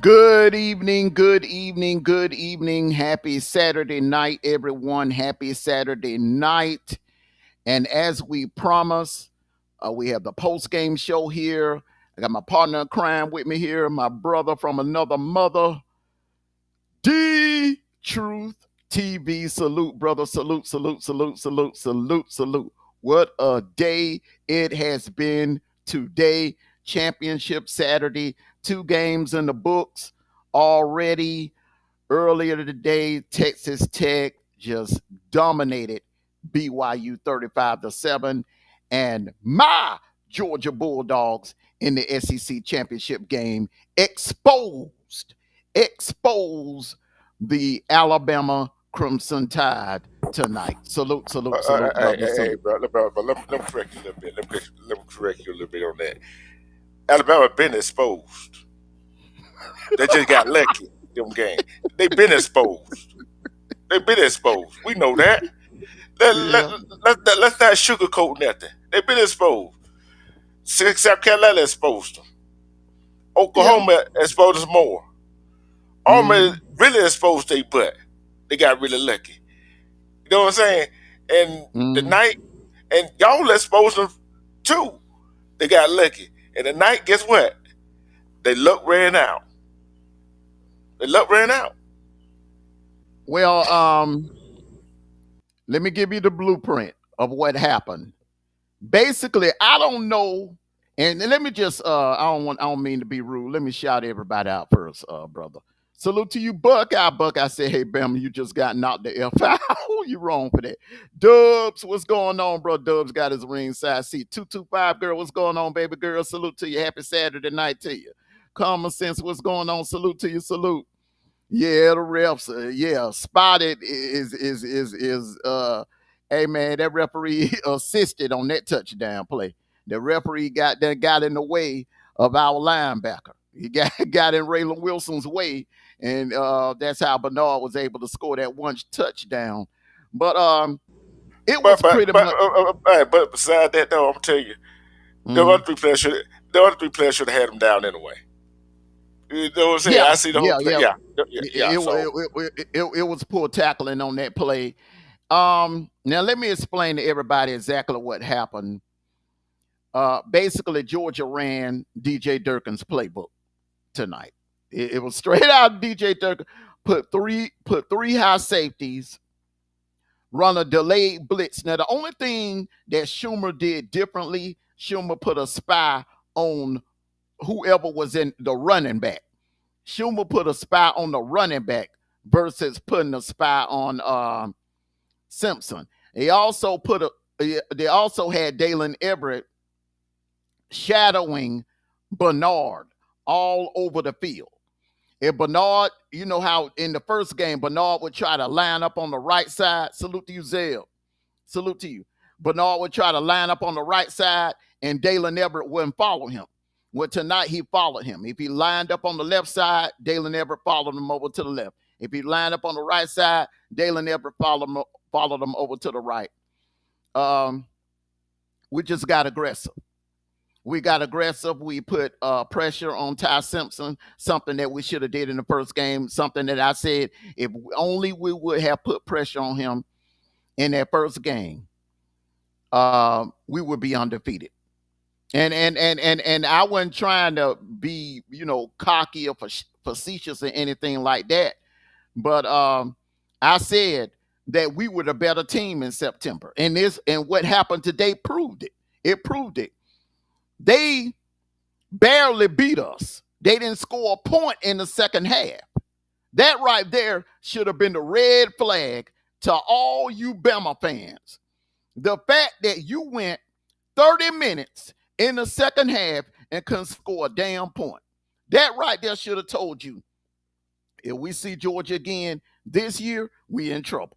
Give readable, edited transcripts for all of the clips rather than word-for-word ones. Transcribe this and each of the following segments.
Good evening, good evening, good evening. Happy Saturday night, everyone. Happy Saturday night. And as we promised, we have the post game show here. I got my partner in crime with me here, my brother from another mother, D Truth TV. Salute, brother. Salute, salute, salute, salute, salute, salute. What a day it has been today. Championship Saturday, 2 games in the books already. Earlier today, Texas Tech just dominated BYU 35-7, and my Georgia Bulldogs in the SEC championship game exposed the Alabama Crimson Tide tonight. Salute, salute, salute, brother. Hey, Salute. bro, let me correct you a little bit. Let me correct you a little bit on that. Alabama been exposed. They just got lucky. Them game. They been exposed. They been exposed. We know that. Yeah. Let's not sugarcoat nothing. They been exposed. South Carolina exposed them. Yeah. Oklahoma exposed us more. Army really exposed their butt. They got really lucky. You know what I'm saying? And the Mm. night, and y'all exposed them too. They got lucky. And the night, guess what? They luck ran out. They luck ran out. Well, let me give you the blueprint of what happened. Basically, I don't know. And let me just I don't mean to be rude. Let me shout everybody out first, brother. Salute to you, Buckeye. Buckeye said, hey, Bama, you just got knocked the F out. You wrong for that. Dubs, what's going on, bro? Dubs got his ringside seat. 225 girl, what's going on, baby girl? Salute to you. Happy Saturday night to you. Common sense, what's going on? Salute to you. Salute. Yeah, the refs. Yeah, spotted is hey man, that referee assisted on that touchdown play. The referee got in the way of our linebacker. He got in Raylan Wilson's way, and that's how Bernard was able to score that one touchdown. But it But was but pretty but much. but beside that though, I'm gonna tell you, the Mm, other three players should have had them down anyway. You know what I'm saying? yeah, I see the whole yeah, play. yeah. Yeah. So It was poor tackling on that play. Now let me explain to everybody exactly what happened. Basically, Georgia ran DJ Durkin's playbook tonight. It was straight out DJ Durkin. Put three high safeties, run a delayed blitz. Now, the only thing that Schumer did differently, Schumer put a spy on whoever was in the running back. Schumer put a spy on the running back versus putting a spy on Simpson. They also had Dalen Everett shadowing Bernard all over the field. If Bernard, you know how in the first game, Bernard would try to line up on the right side. Salute to you, Zell. Salute to you. Bernard would try to line up on the right side, and Dalen Everett wouldn't follow him. Well, tonight he followed him. If he lined up on the left side, Dalen Everett followed him over to the left. If he lined up on the right side, Dalen Everett followed him over to the right. We just got aggressive. We got aggressive. We put pressure on Ty Simpson, something that we should have did in the first game, something that I said if only we would have put pressure on him in that first game, we would be undefeated. And I wasn't trying to be, cocky or facetious or anything like that. But I said that we were the better team in September. And what happened today proved it. It proved it. They barely beat us. They didn't score a point in the second half. That right there should have been the red flag to all you Bama fans. The fact that you went 30 minutes in the second half and couldn't score a damn point. That right there should have told you, if we see Georgia again this year, we in trouble.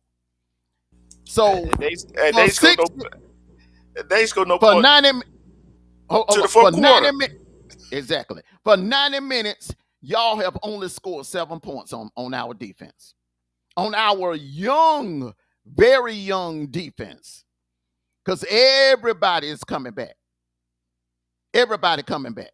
So they for score six no for point 90 to the for fourth 90 quarter. minutes. Exactly. For 90 minutes, y'all have only scored 7 points on our defense. On our young, very young defense. Because everybody is coming back. Everybody coming back.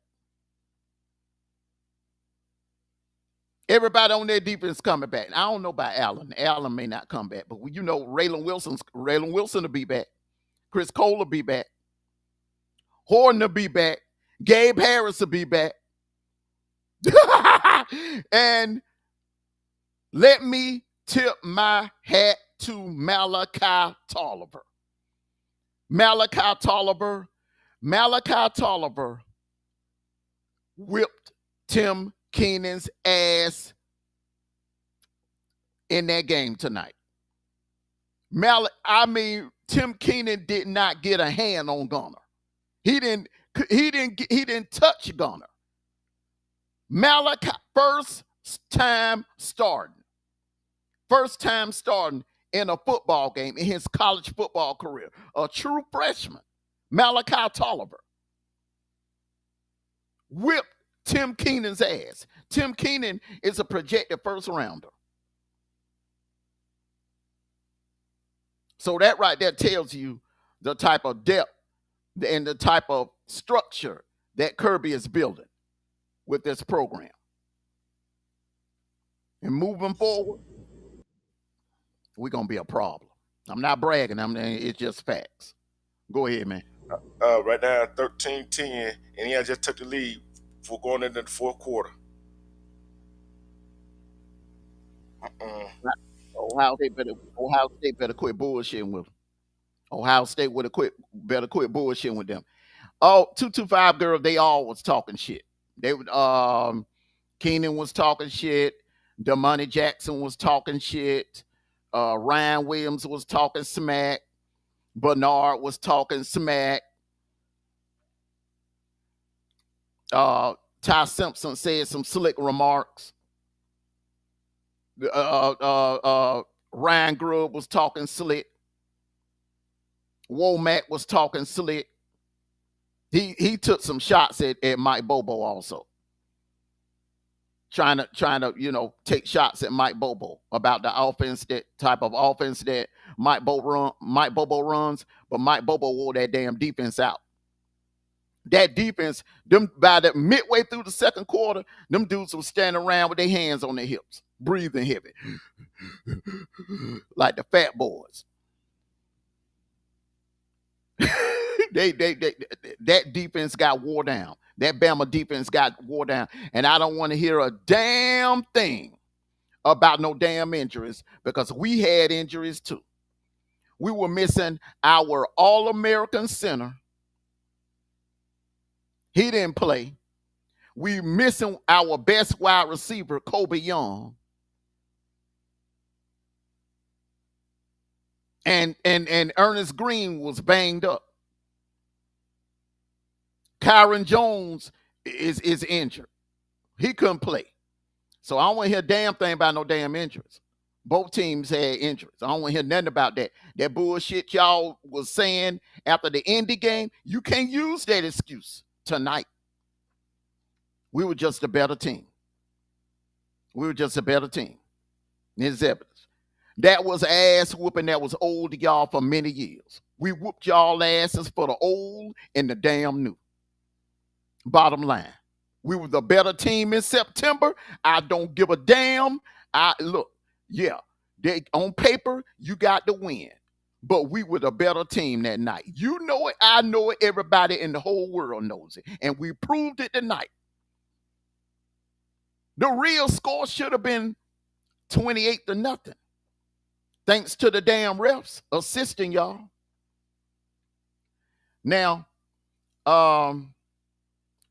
Everybody on their defense coming back. I don't know about Allen. Allen may not come back, but Raylan Wilson will be back. Chris Cole will be back. Horton will be back. Gabe Harris will be back. And let me tip my hat to Malachi Tolliver. Malachi Tolliver whipped Tim Keenan's ass in that game tonight. Tim Keenan did not get a hand on Gunner. He didn't touch Gunner. Malachi, first time starting in a football game in his college football career. A true freshman, Malachi Tolliver, whipped Tim Keenan's ass. Tim Keenan is a projected first rounder. So that right there tells you the type of depth and the type of structure that Kirby is building with this program. And moving forward, we're going to be a problem. I'm not bragging. It's just facts. Go ahead, man. Right now, 13-10, and he just took the lead for going into the fourth quarter. Ohio State better quit bullshitting with them. Ohio State better quit bullshitting with them. Oh, 225 girls, they all was talking shit. They would Keenan was talking shit. Damani Jackson was talking shit. Ryan Williams was talking smack. Bernard was talking smack. Ty Simpson said some slick remarks. Ryan Grubb was talking slick. Womack was talking slick. He took some shots at Mike Bobo also. Trying to take shots at Mike Bobo about the type of offense that Mike Bobo runs, but Mike Bobo wore that damn defense out. That defense, them by the midway through the second quarter, them dudes was standing around with their hands on their hips, breathing heavy, like the fat boys. That defense got wore down. That Bama defense got wore down. And I don't want to hear a damn thing about no damn injuries, because we had injuries too. We were missing our All-American center. He didn't play. We missing our best wide receiver, Kobe Young. And Ernest Green was banged up. Kyron Jones is injured. He couldn't play. So I don't want to hear a damn thing about no damn injuries. Both teams had injuries. I don't want to hear nothing about that. That bullshit y'all was saying after the Indy game, you can't use that excuse tonight. We were just a better team. It's evidence. That was ass whooping that was old to y'all for many years. We whooped y'all asses for the old and the damn new. Bottom line, we were the better team in September. I don't give a damn. On paper, you got the win. But we were the better team that night. You know it, I know it, everybody in the whole world knows it. And we proved it tonight. The real score should have been 28-0. Thanks to the damn refs assisting y'all. Now,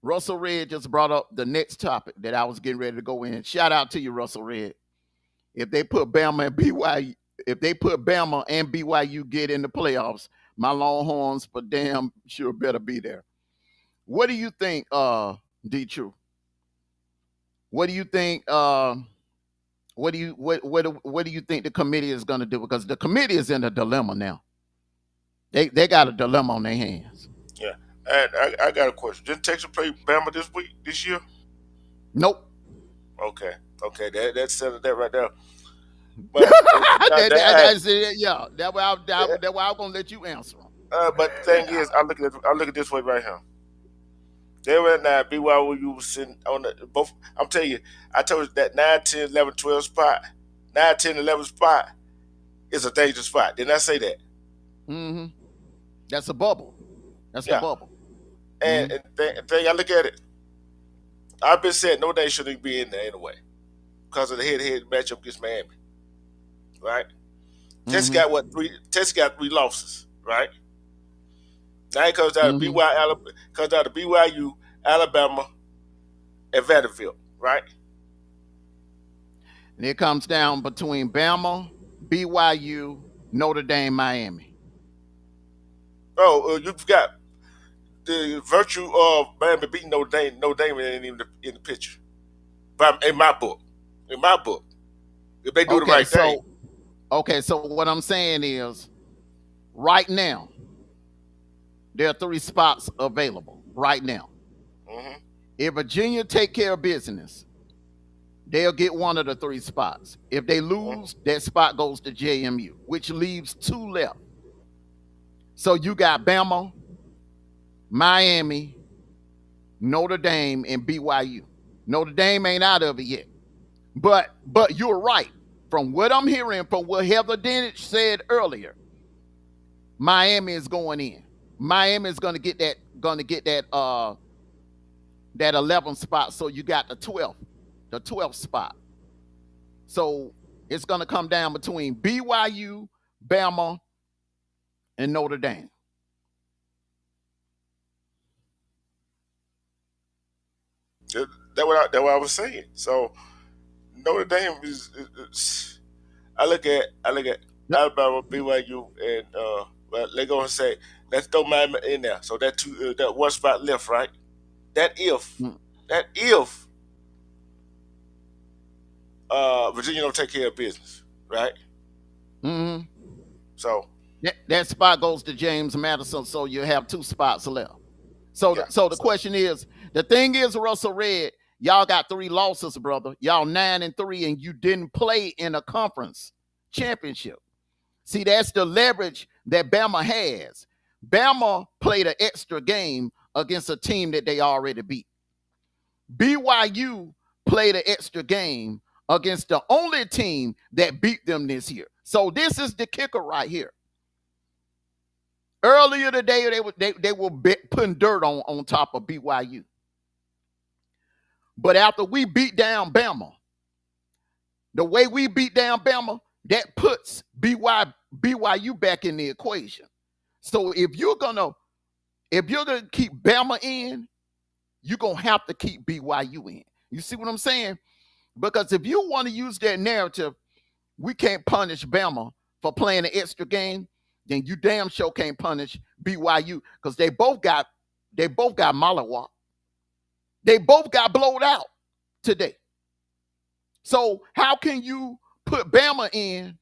Russell Red just brought up the next topic that I was getting ready to go in. Shout out to you, Russell Red. If they put Bama and BYU get in the playoffs, my Longhorns for damn sure better be there. What do you think, D True? What do you think? What do you think the committee is going to do? Because the committee is in a dilemma now. They got a dilemma on their hands. Yeah, and I got a question. Did Texas play Bama this year? Nope. Okay, that's that right there. But that's it. Yeah, that's why I'm gonna let you answer them. But the thing is, I look at this way right here. They were now BYU was sitting on the both. I'm telling you, I told you that 9, 10, 11, 12 spot, 9, 10, 11 spot is a dangerous spot. Didn't I say that? Mm-hmm. That's a bubble. That's the Yeah. bubble. And, Mm-hmm. and thing I look at it, I've been saying no, they shouldn't be in there anyway because of the head-to-head matchup against Miami, right? Texas Mm-hmm. got what three? Texas got 3 losses, right? Now it comes down to Mm-hmm. BYU, comes down to BYU, Alabama, and Vanderbilt, right? And it comes down between Bama, BYU, Notre Dame, Miami. Oh, you've got the virtue of Miami beating Notre Dame. Notre Dame ain't even in the picture. But in my book, if they do the Okay, right thing, so what I'm saying is right now, there are 3 spots available right now. hmm If Virginia take care of business, they'll get one of the 3 spots. If they hmm lose, that spot goes to JMU, which leaves 2 left. So you got Bama, Miami, Notre Dame, and BYU. Notre Dame ain't out of it yet. But you're right. From what I'm hearing, from what Heather Dinich said earlier, Miami is going in. Miami is gonna get that 11th spot. So you got the 12th spot. So it's gonna come down between BYU, Bama, and Notre Dame. that what I was saying. So Notre Dame is I look at Yep. Alabama, BYU, and well, they gonna say let's throw Miami in there. So that 1 spot left, right? That if Mm. that if Virginia don't take care of business, right? Mm-hmm. So That spot goes to James Madison, so you have 2 spots left. So yeah, the question is, the thing is, Russell Red, y'all got 3 losses, brother. Y'all 9-3, and you didn't play in a conference championship. See, that's the leverage that Bama has. Bama played an extra game against a team that they already beat. BYU played an extra game against the only team that beat them this year. So this is the kicker right here. Earlier today, they were putting dirt on top of BYU. But after we beat down Bama, the way we beat down Bama, that puts BYU back in the equation. So if you're gonna keep Bama in, you're gonna have to keep BYU in. You see what I'm saying? Because if you want to use that narrative, we can't punish Bama for playing an extra game, then you damn sure can't punish BYU because they both got mollywop. They both got blowed out today. So how can you put Bama in,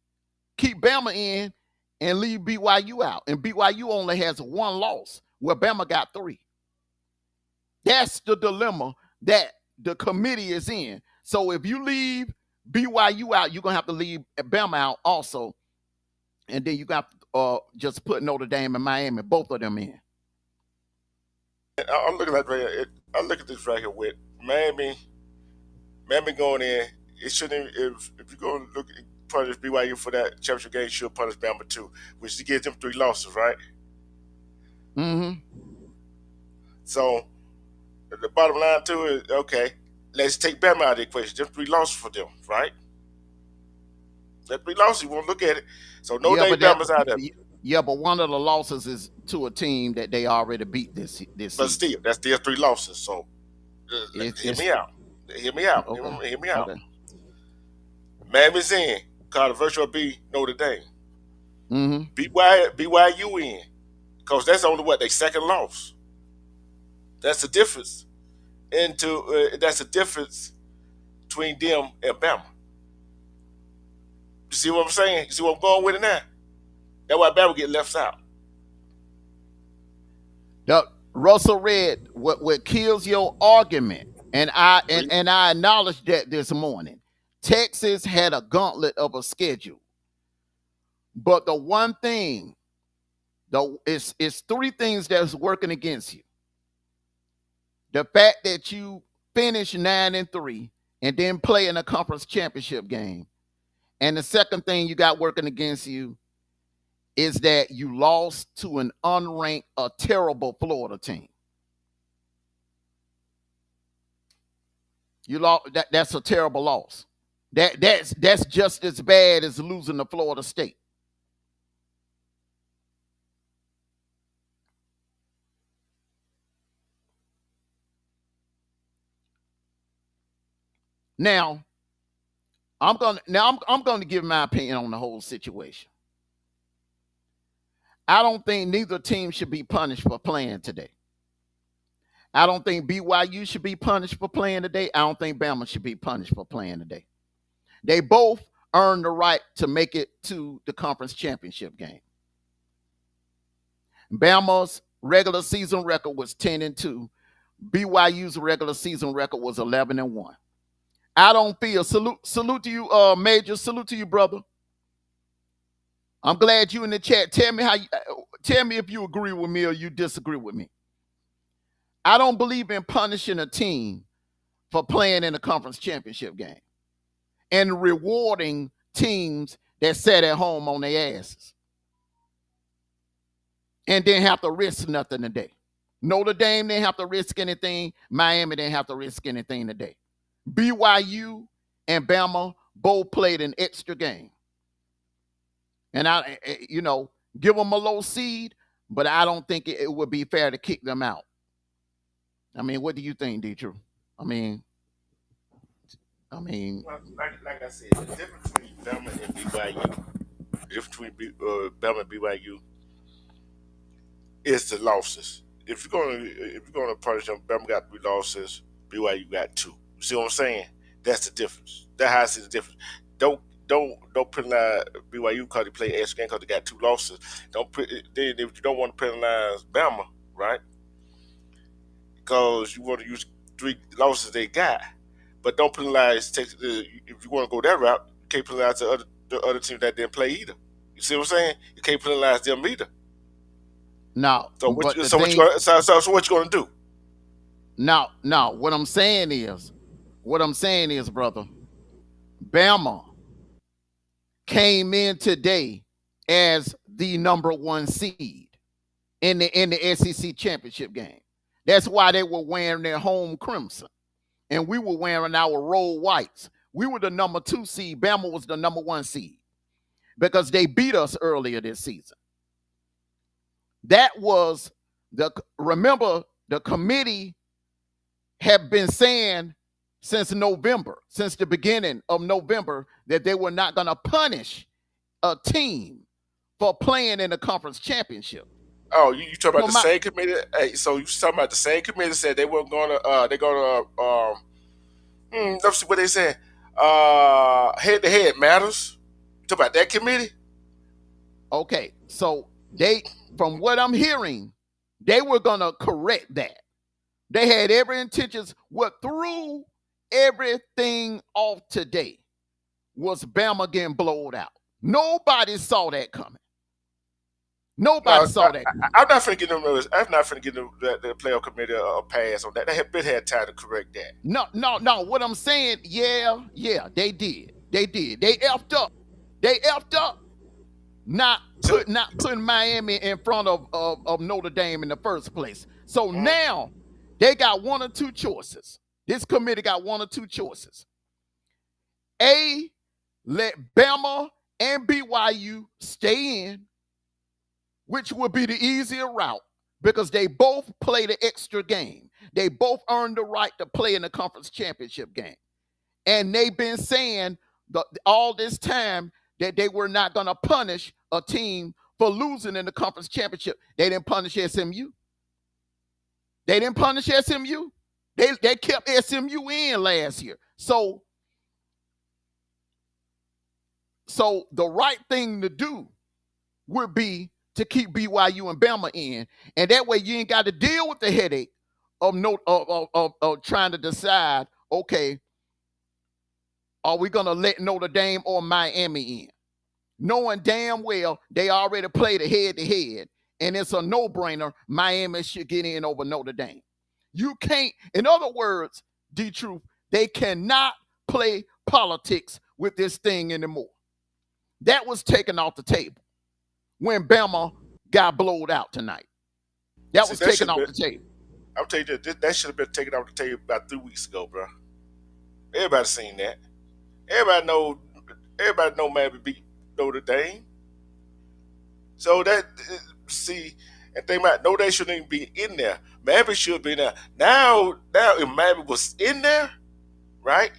keep Bama in, and leave BYU out? And BYU only has 1 loss, where Bama got 3. That's the dilemma that the committee is in. So if you leave BYU out, you're gonna have to leave Bama out also, and then you got just put Notre Dame and Miami, both of them in. I'm looking at I look at this right here with Miami going in. It shouldn't if you're going to look at punish BYU for that championship game, you should punish Bama too, which gives them 3 losses, right? Mm-hmm. So the bottom line too is okay. Let's take Bama out of the equation. Just 3 losses for them, right? That 3 losses, you won't look at it. So no Yeah, day but that Bama's out of it. yeah, but one of the losses is to a team that they already beat this But season. still, that's still 3 losses. So hear It's me out. Hear me out. okay. Hear me out. Okay. Miami's in. Controversial B Notre Dame. Mm-hmm. BYU in. Because that's only what, their second loss. That's the difference. That's the difference between them and Bama. You see what I'm saying? You see what I'm going with it now? That's why Bama get left out. The Russell Red, what kills your argument, and I acknowledged that this morning. Texas had a gauntlet of a schedule, but the one thing, though, it's 3 things that's working against you. The fact that you finish 9-3 and then play in a conference championship game. And the second thing you got working against you is that you lost to an unranked, a terrible Florida team. You lost that's a terrible loss. That's just as bad as losing to Florida State. Now, I'm gonna give my opinion on the whole situation. I don't think neither team should be punished for playing today. I don't think BYU should be punished for playing today. I don't think Bama should be punished for playing today. They both earned the right to make it to the conference championship game. Bama's regular season record was 10-2. BYU's regular season record was 11-1. I don't feel salute to you, Major. Salute to you, brother. I'm glad you in the chat. Tell me if you agree with me or you disagree with me. I don't believe in punishing a team for playing in a conference championship game and rewarding teams that sat at home on their asses and didn't have to risk nothing today. Notre Dame didn't have to risk anything. Miami didn't have to risk anything today. BYU and Bama both played an extra game. And give them a low seed, but I don't think it would be fair to kick them out. I mean, what do you think, D-True? I mean, well, like I said, the difference between Bama and BYU, the difference between Bama and BYU is the losses. If you're gonna punish them, Bama got 3 losses, BYU got 2. You see what I'm saying? That's the difference. That's how I see the difference. Don't penalize BYU because they play extra game because they got 2 losses. If you don't want to penalize Bama, right? Because you want to use 3 losses they got, but don't penalize. If you want to go that route, you can't penalize the other team that didn't play either. You see what I'm saying? You can't penalize them either. No. So what you gonna do? No. What I'm saying is, brother, Bama came in today as the number 1 seed in the SEC championship game. That's why they were wearing their home crimson, and we were wearing our roll whites. We were the number 2 seed. Bama was the number 1 seed because they beat us earlier this season. That was remember the committee have been saying since the beginning of November, that they were not going to punish a team for playing in the conference championship. Oh, you talking about the same committee? Hey, so you talking about the same committee said they weren't gonna let's see what they said. Head to head matters. You talking about that committee? Okay, so from what I'm hearing, they were gonna correct that. They had every intentions. What threw everything off today was Bama getting blowed out. Nobody saw that coming. Nobody saw that. I'm not finna give them the playoff committee a pass on that. They have been had time to correct that. No. What I'm saying, yeah, they did. They effed up. They effed up. Not putting Miami in front of Notre Dame in the first place. So now they got 1 or 2 choices. This committee got 1 or 2 choices. A, let Bama and BYU stay in, which would be the easier route because they both play the extra game. They both earned the right to play in the conference championship game. And they've been saying all this time that they were not going to punish a team for losing in the conference championship. They didn't punish SMU. They kept SMU in last year. So the right thing to do would be to keep BYU and Bama in, and that way you ain't got to deal with the headache of trying to decide, okay, are we going to let Notre Dame or Miami in? Knowing damn well they already played a head-to-head, and it's a no-brainer. Miami should get in over Notre Dame. You can't, in other words, D Truth, they cannot play politics with this thing anymore. That was taken off the table when Bama got blowed out tonight. That See, was that taken should have off been. the table. I'm telling you, that should have been taken off the table about 3 weeks ago, bro. Everybody seen that. Everybody know. Everybody know Miami beat Notre Dame. So that see, and they might know they shouldn't even be in there. Miami should be in there. Now, if Miami was in there, right?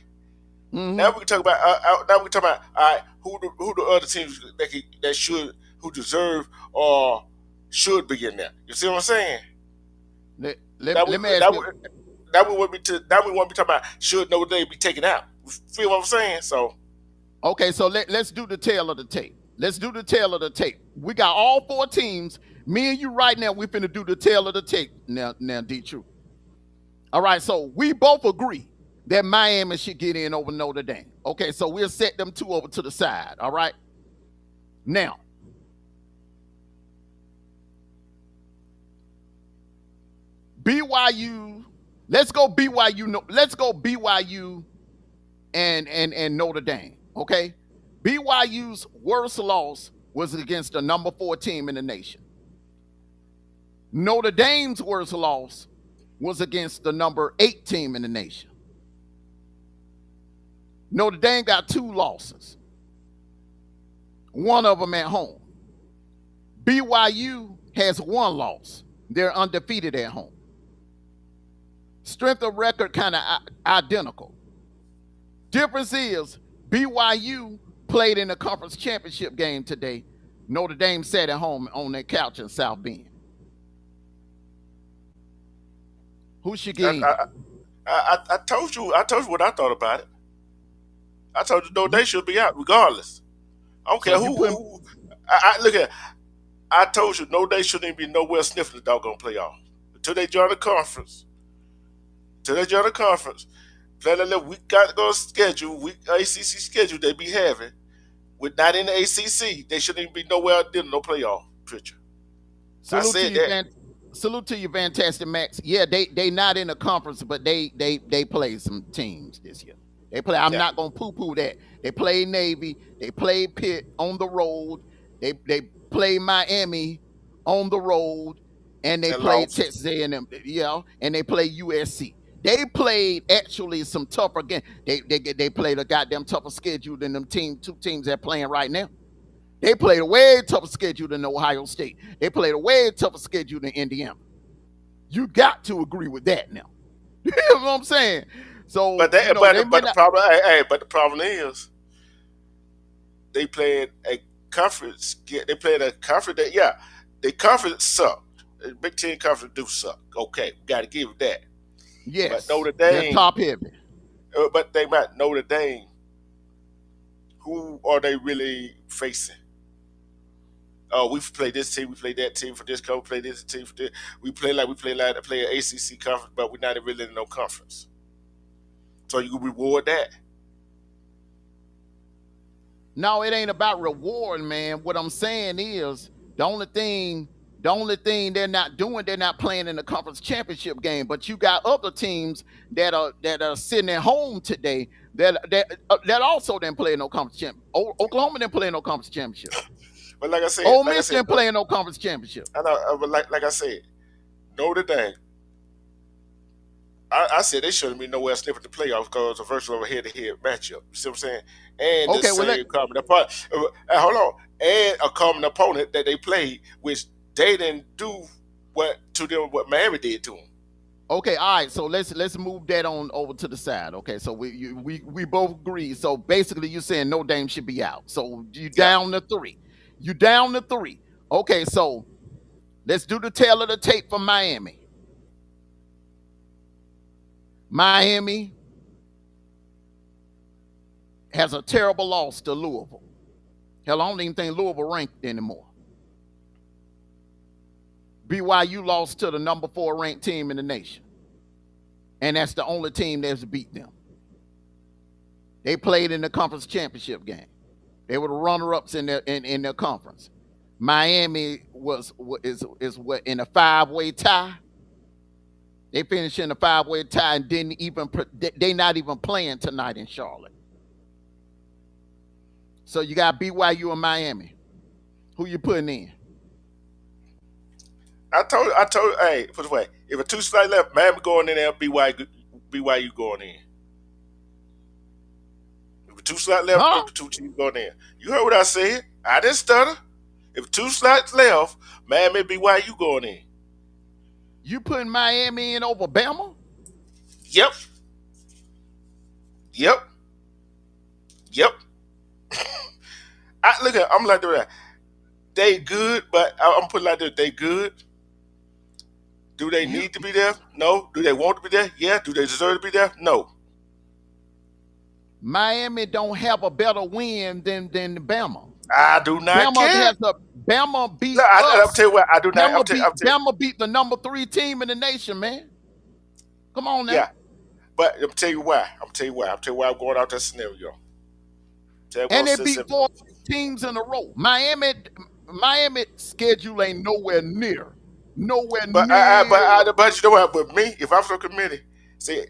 Now Mm-hmm. we can talk about. Now we can talk about. All right, who the other teams that should who deserve or should be in there. You see what I'm saying? Now we Let me ask now we, you. now we want me to now we want to be talking about should Notre Dame be taken out. Feel what I'm saying? So Okay, so let's do the tail of the tape. Let's do the tail of the tape. We got all four teams. Me and you right now, we finna do the tail of the tape. Now, D True. All right, so we both agree that Miami should get in over Notre Dame. Okay, so we'll set them two over to the side. All right. Now, BYU. Let's go BYU. Let's go BYU and Notre Dame. Okay. BYU's worst loss was against the number 4 team in the nation. Notre Dame's worst loss was against the number 8 team in the nation. Notre Dame got 2 losses, one of them at home. BYU has 1 loss. They're undefeated at home. Strength of record kind of identical. Difference is BYU played in the conference championship game today. Notre Dame sat at home on their couch in South Bend. Who should get in? I told you what I thought about it. I told you no, You, they should be out regardless. I don't so care you put him. who. I look at. I told you no, they shouldn't even be nowhere sniffing the doggone playoff until they join the conference. Until they join the conference, play that little week got to go schedule, week ACC schedule they be having. With not in the ACC, they shouldn't even be nowhere near no playoff picture. I Salute to said you, that. salute to you, Fantastic Max. Yeah, they not in the conference, but they play some teams this year. They play. I'm Yeah, not gonna poo poo that. They play Navy. They play Pitt on the road. They play Miami on the road, and they and played lost. Texas A&M. Yeah, and they play USC. They played actually some tougher games. They played a goddamn tougher schedule than them 2 teams that playing right now. They played a way tougher schedule than Ohio State. They played a way tougher schedule than Indiana. You got to agree with that now. You know what I'm saying? So, But they, they may but the not. problem, but the problem is they played a conference. They played a conference that the conference sucked. The Big Ten conference do suck. Okay, we got to give it that. But Yes, Notre they're Dame, top heavy. but they might Notre Dame. Who are they really facing? Oh, we play this team, we play that team for this cover, play this team for this. We play like to play an ACC conference, but we're not really in no conference. So you can reward that. No, it ain't about reward, man. What I'm saying is the only thing they're not doing, they're not playing in the conference championship game. But you got other teams that are sitting at home today that also didn't play no conference championship. Oklahoma didn't play no conference championship. But Ole like I Miss said, didn't play no conference championship. I know, but like I said, Notre Dame. I said they shouldn't be nowhere sniffing the playoffs because it's a virtual head-to-head matchup. You see what I'm saying? And the Okay, well same common opponent. Hold on, and a common opponent that they played, which they didn't do what Miami did to them. okay, all right. So let's move that on over to the side. Okay, so we both agree. So basically, you're saying Notre Dame should be out. So you Yeah, down to 3. You down to 3. Okay, so let's do the tail of the tape for Miami. Miami has a terrible loss to Louisville. Hell, I don't even think Louisville ranked anymore. BYU lost to the number 4 ranked team in the nation, and that's the only team that's beat them. They played in the conference championship game. They were the runner-ups in their conference. Miami is what in a 5-way tie. They finished in a 5-way tie and didn't even. They not even playing tonight in Charlotte. So you got BYU and Miami. Who you putting in? I told. Hey, put it away. If a 2 slight left, Miami going in there, BYU going in. If a 2 slight left, Huh? the 2 teams going in. You heard what I said? I didn't stutter. If 2 slides left, Miami, BYU going in. You putting Miami in over Bama? Yep. Yep. Yep. I'm like that. They good, but I'm putting like that. They good. Do they need to be there? No. Do they want to be there? Yeah. Do they deserve to be there? No. Miami don't have a better win than Bama. I do not care. Bama beat Look, us. I'll tell you what. I do not. Bama beat the number 3 team in the nation, man. Come on now. Yeah. But I'm tell you why. I'm tell you why I'm going out that scenario. And they beat 4 teams in a row. Miami schedule ain't nowhere near. But you know what? But me, if I'm from the committee, see,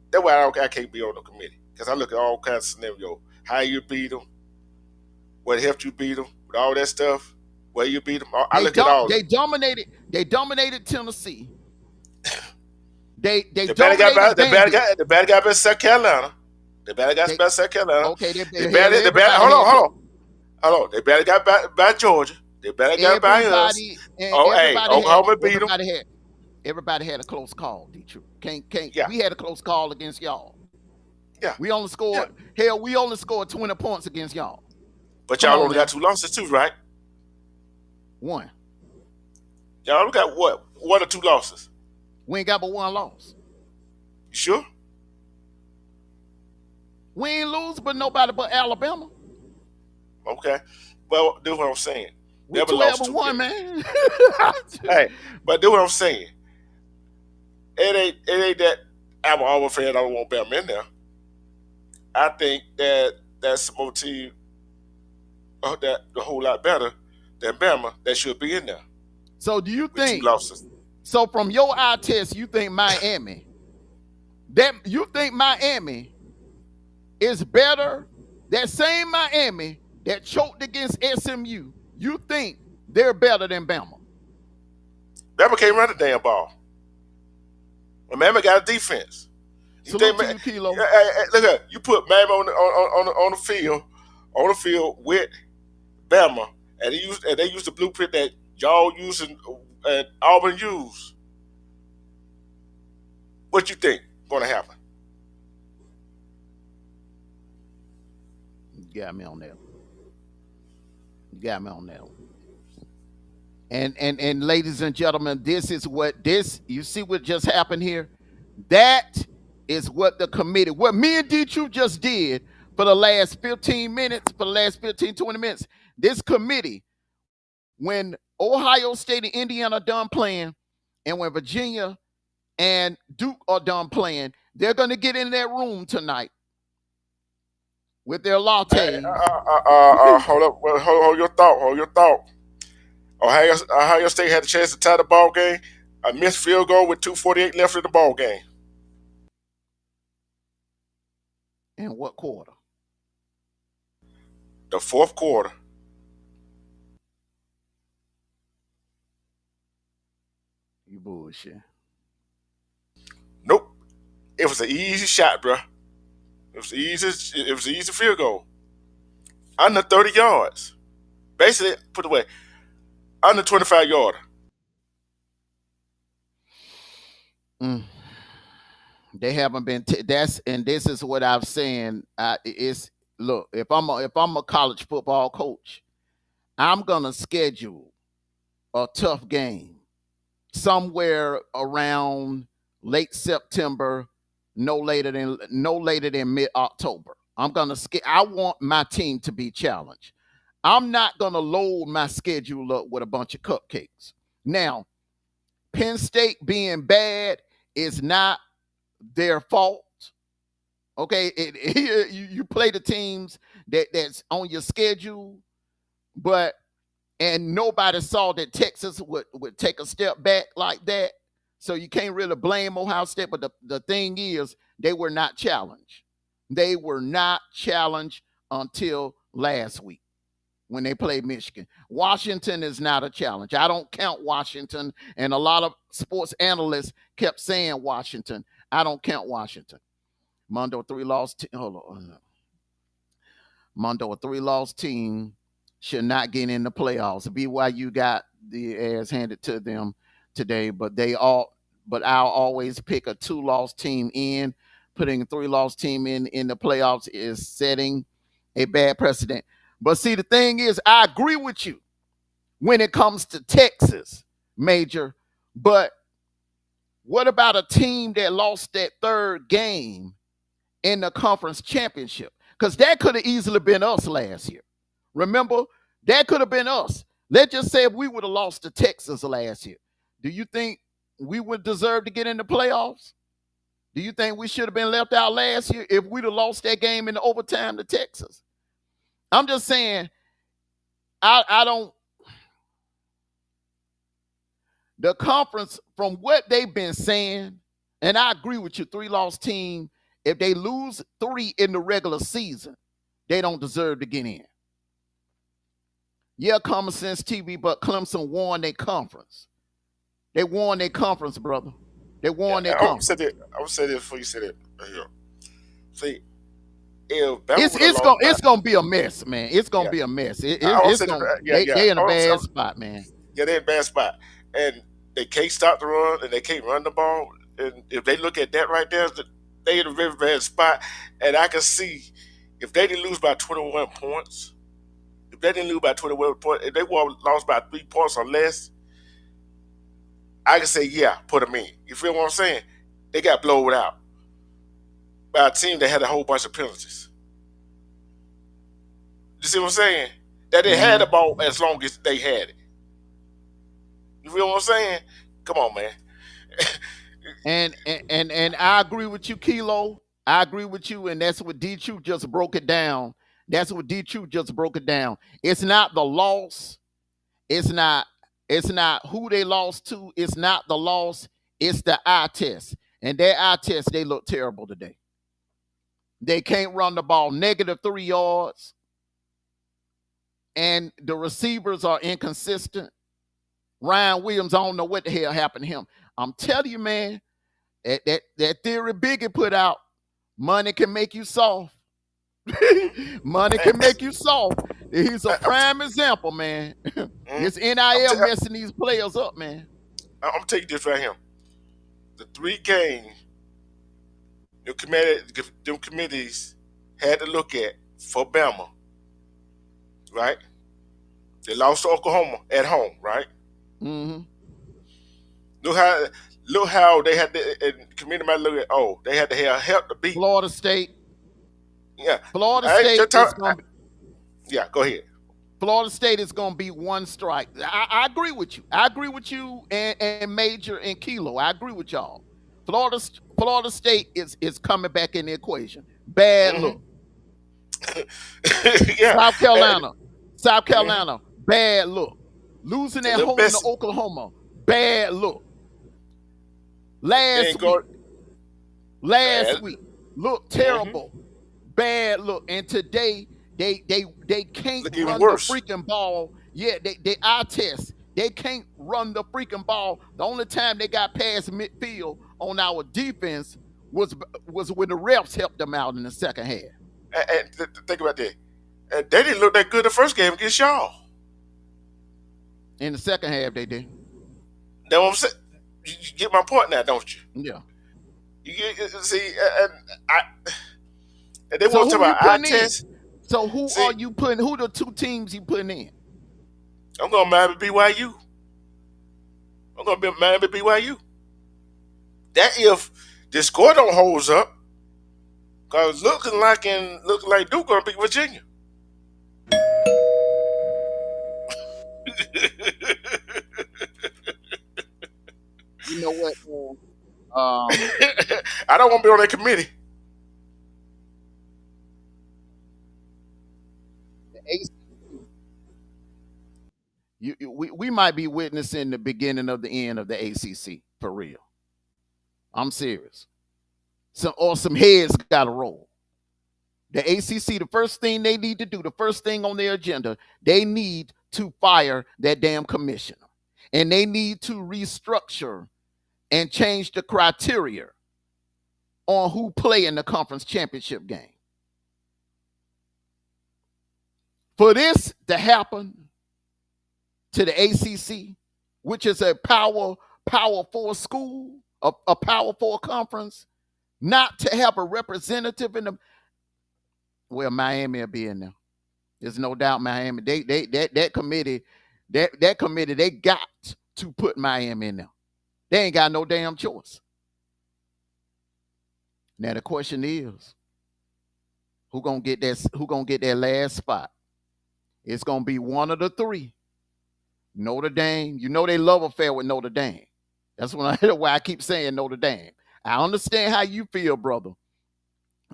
that's why I can't be on the committee, because I look at all kinds of scenarios. How you beat them, what helped you beat them, with all that stuff, where you beat them. I look at all. They dominated Tennessee. The bad guy better South Carolina. The bad guy better South Carolina. Okay, hold on. They better got by Georgia. They better got by us. Oklahoma beat them. Everybody had a close call, Detroit. Yeah. We had a close call against y'all. Yeah. We only scored 20 points against y'all. But y'all only got 2 losses too, right? 1. Y'all only got what? 1 or 2 losses. We ain't got but 1 loss. You sure? We ain't lose but nobody but Alabama. Okay. Well, do what I'm saying. We 12-1, man. Hey, but do what I'm saying. It ain't that I'm an Auburn fan. I don't want Bama in there. I think that's a team that a whole lot better than Bama that should be in there. So do you think? 2 losses. So from your eye test, you think Miami? Is better? That same Miami that choked against SMU, you think they're better than Bama? Bama can't run the damn ball. And Bama got a defense. Salute to you, Kilo. Look at you put Bama on the field with Bama, and they use the blueprint that y'all use and Auburn use. What you think going to happen? You got me on that. And ladies and gentlemen, you see what just happened here? That is what the committee, what me and D-True just did for the last 20 minutes. This committee, when Ohio State and Indiana are done playing, and when Virginia and Duke are done playing, they're going to get in that room tonight with their lattes. Hold up. Hold your thought. Ohio State had a chance to tie the ball game. A missed field goal with 2:48 left in the ball game. In what quarter? The 4th quarter. You bullshit. Nope. It was an easy shot, bro. It was an easy field goal. Under 30 yards. Basically, put away. Under 25 yarder. They haven't been. This is what I'm saying. Look. If I'm a college football coach, I'm gonna schedule a tough game somewhere around late September, no later than mid-October. I want my team to be challenged. I'm not gonna load my schedule up with a bunch of cupcakes. Now, Penn State being bad is not their fault. Okay, you play the teams that's on your schedule, and nobody saw that Texas would take a step back like that. So you can't really blame Ohio State. But the thing is, they were not challenged. They were not challenged until last week when they played Michigan. Washington is not a challenge. I don't count Washington, and a lot of sports analysts kept saying Washington. I don't count Washington. Mondo three loss. Hold on. Mondo a three-loss team should not get in the playoffs. BYU got the ass handed to them today, but I'll always pick a two-loss team in. Putting a three-loss team in the playoffs is setting a bad precedent. But see, the thing is, I agree with you when it comes to Texas, Major. But what about a team that lost that third game in the conference championship? Because that could have easily been us last year. Remember, that could have been us. Let's just say if we would have lost to Texas last year, do you think we would deserve to get in the playoffs? Do you think we should have been left out last year if we'd have lost that game in the overtime to Texas? I'm just saying, I don't. The conference, from what they've been saying, and I agree with you, three-loss team, if they lose 3 in the regular season, they don't deserve to get in. Yeah, common sense TV, but Clemson won their conference. They won their conference, brother. They Yeah, won their I would conference. say that. I would say this before you said it right here. See, if Bama It's would have it's lost gonna by, it's gonna be a mess, man. It's gonna yeah, be a mess. I would It's say gonna that. Yeah, yeah. they in a bad spot, man. Yeah, they're in a bad spot, and they can't stop the run, and they can't run the ball. And if they look at that right there, they in a very bad spot. And I can see if they didn't lose by 21 points, if they didn't lose by 21 points, if they lost by 3 points or less, I can say yeah, put them in. You feel what I'm saying? They got blown out by a team that had a whole bunch of penalties. You see what I'm saying? That they had Mm-hmm. the ball as long as they had it. You feel what I'm saying? Come on, man. And I agree with you, Kilo. I agree with you, and that's what D True just broke it down. That's what D True just broke it down. It's not the loss. It's not. It's not who they lost to. It's not the loss. It's the eye test. And their eye test, they look terrible today. They can't run the ball -3 yards, and the receivers are inconsistent. Ryan Williams, I don't know what the hell happened to him. I'm telling you, man, that theory Biggie put out, money can make you soft. Money can make you soft. He's a I, I'm, prime example, man. mm, This I'm, NIL t- messing these players up, man. I'm taking this right here. The 3 games them committees had to look at for Bama, right? They lost to Oklahoma at home, right? Mm-hmm. Look how look how they had to and committee might look at they had to have help to beat. Florida State. Yeah. Florida I ain't State just is talk, gonna be yeah, go ahead. Florida State is gonna be one strike. I agree with you. I agree with you and Major and Kilo. I agree with y'all. Florida State is coming back in the equation. Bad look. Hmm. Yeah. South And, Carolina. South mhm. Carolina. Bad look. Losing And at the home to best Oklahoma. Bad look. they Last ain't week. going Last bad. week. Looked Hmm. terrible. Bad look. And today they can't Look even run the worse. freaking ball. Yeah, they eye test. They can't run the freaking ball. The only time they got past midfield on our defense was when the refs helped them out in the second half. And think about that. And they didn't look that good the first game against y'all. In the second half, they did. That's what I'm saying. You get my point now, don't you? Yeah. You get see, I and they So want to who talk you about eye putting in? test. So who See, are you putting? Who the 2 teams you putting in? I'm going to Miami BYU. I'm going to be Miami BYU. That if the score don't hold up, cause looking like Duke gonna beat Virginia. You know what, man? Um, I don't want to be on that committee. the ACC, we might be witnessing the beginning of the end of the ACC for real. I'm serious. Some heads got to roll. The ACC, the first thing they need to do, the first thing on their agenda, they need to fire that damn commissioner. And they need to restructure and change the criteria on who play in the conference championship game. For this to happen to the ACC, which is a power four school, a power four conference, not to have a representative in the, well, Miami will be in there. There's no doubt Miami. That committee, that committee, they got to put Miami in there. They ain't got no damn choice. Now the question is, who gonna get that last spot? It's gonna be one of the three. Notre Dame. You know they love affair with Notre Dame. That's why I keep saying Notre Dame. I understand how you feel, brother.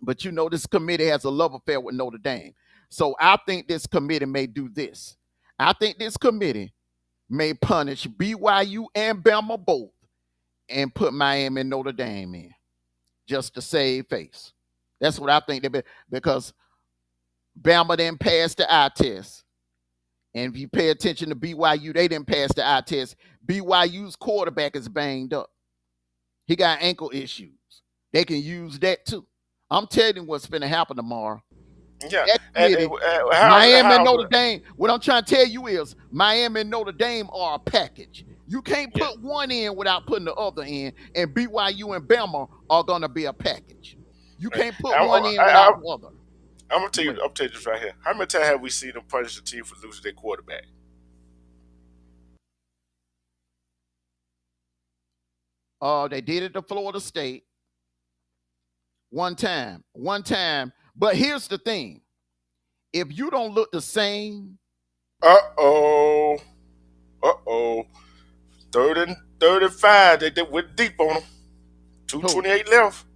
But you know this committee has a love affair with Notre Dame. So I think this committee may do this. I think this committee may punish BYU and BAMA both and put Miami and Notre Dame in just to save face. That's what I think they be, because Bama didn't pass the eye test. And if you pay attention to BYU, they didn't pass the eye test. BYU's quarterback is banged up. He got ankle issues. They can use that too. I'm telling you what's going to happen tomorrow. Yeah. Miami and Notre Dame, what I'm trying to tell you is Miami and Notre Dame are a package. You can't put one in without putting the other in, and BYU and Bama are going to be a package. You can't put one in without the other. I'm gonna tell you this right here. How many times have we seen them punish the team for losing their quarterback? They did it to Florida State. One time. But here's the thing. If you don't look the same. Uh-oh. 3rd and 5. They went deep on them. 2:28 left.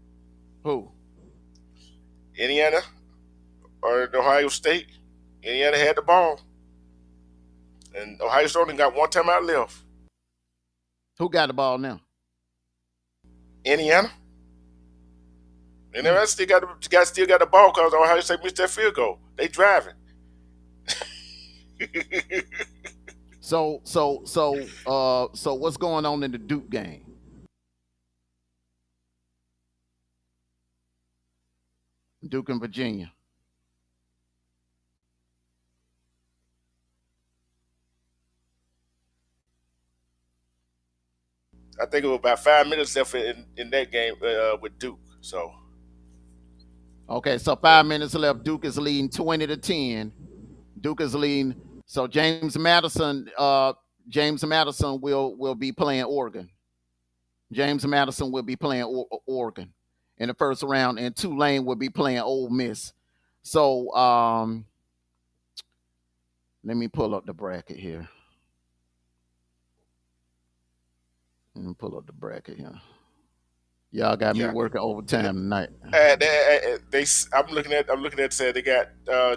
Who? Indiana or Ohio State. Indiana had the ball. And Ohio State only got one timeout left. Who got the ball now? Indiana. And they still got the ball because Ohio State missed that field goal. They driving. So what's going on in the Duke game? Duke and Virginia. I think it was about 5 minutes left in that game with Duke. So. Okay, so 5 minutes left. Duke is leading 20-10. Duke is leading. So James Madison will be playing Oregon. James Madison will be playing Oregon in the first round, and Tulane will be playing Ole Miss. So let me pull up the bracket here. Let me pull up the bracket here. Y'all got me working overtime tonight. I'm looking at say they got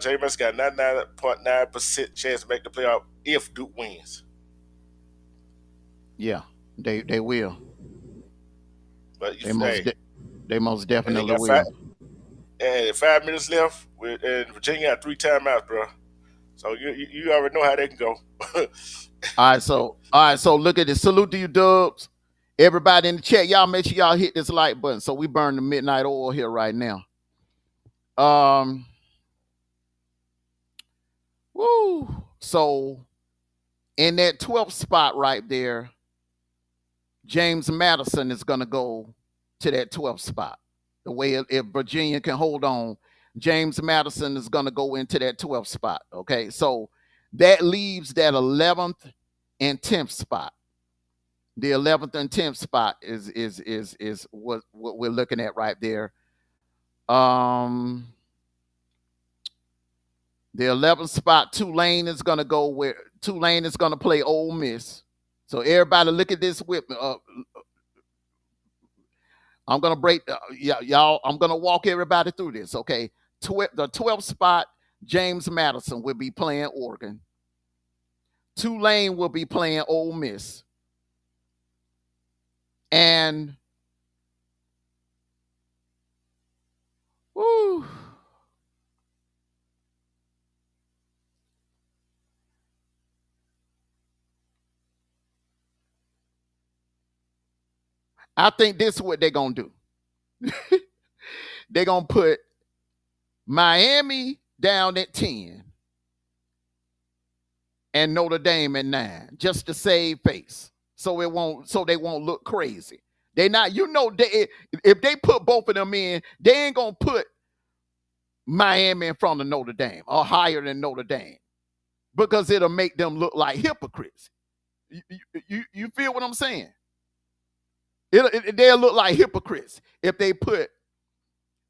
James got 99.9% chance to make the playoff if Duke wins. Yeah, they will. But they most definitely will. And 5 minutes left, and Virginia got 3 timeouts, bro. So you already know how they can go. All right, so look at this. Salute to you, DAWGS. Everybody in the chat, y'all make sure y'all hit this like button so we burn the midnight oil here right now. Woo. So in that 12th spot right there, James Madison is going to go to that 12th spot. The way if Virginia can hold on, James Madison is going to go into that 12th spot. Okay, so that leaves that 11th and 10th spot. The 11th and 10th spot is what we're looking at right there. The 11th spot, Tulane is going to go where Tulane is going to play Ole Miss. So everybody look at this with me. I'm going to break, y'all, I'm going to walk everybody through this, okay? The 12th spot, James Madison will be playing Oregon. Tulane will be playing Ole Miss. And Woo. I think this is what they're gonna do. They're gonna put Miami down at 10 and Notre Dame at 9, just to save face. So they won't look crazy. They not, if they put both of them in, they ain't gonna put Miami in front of Notre Dame or higher than Notre Dame because it'll make them look like hypocrites. You feel what I'm saying? They'll look like hypocrites if they put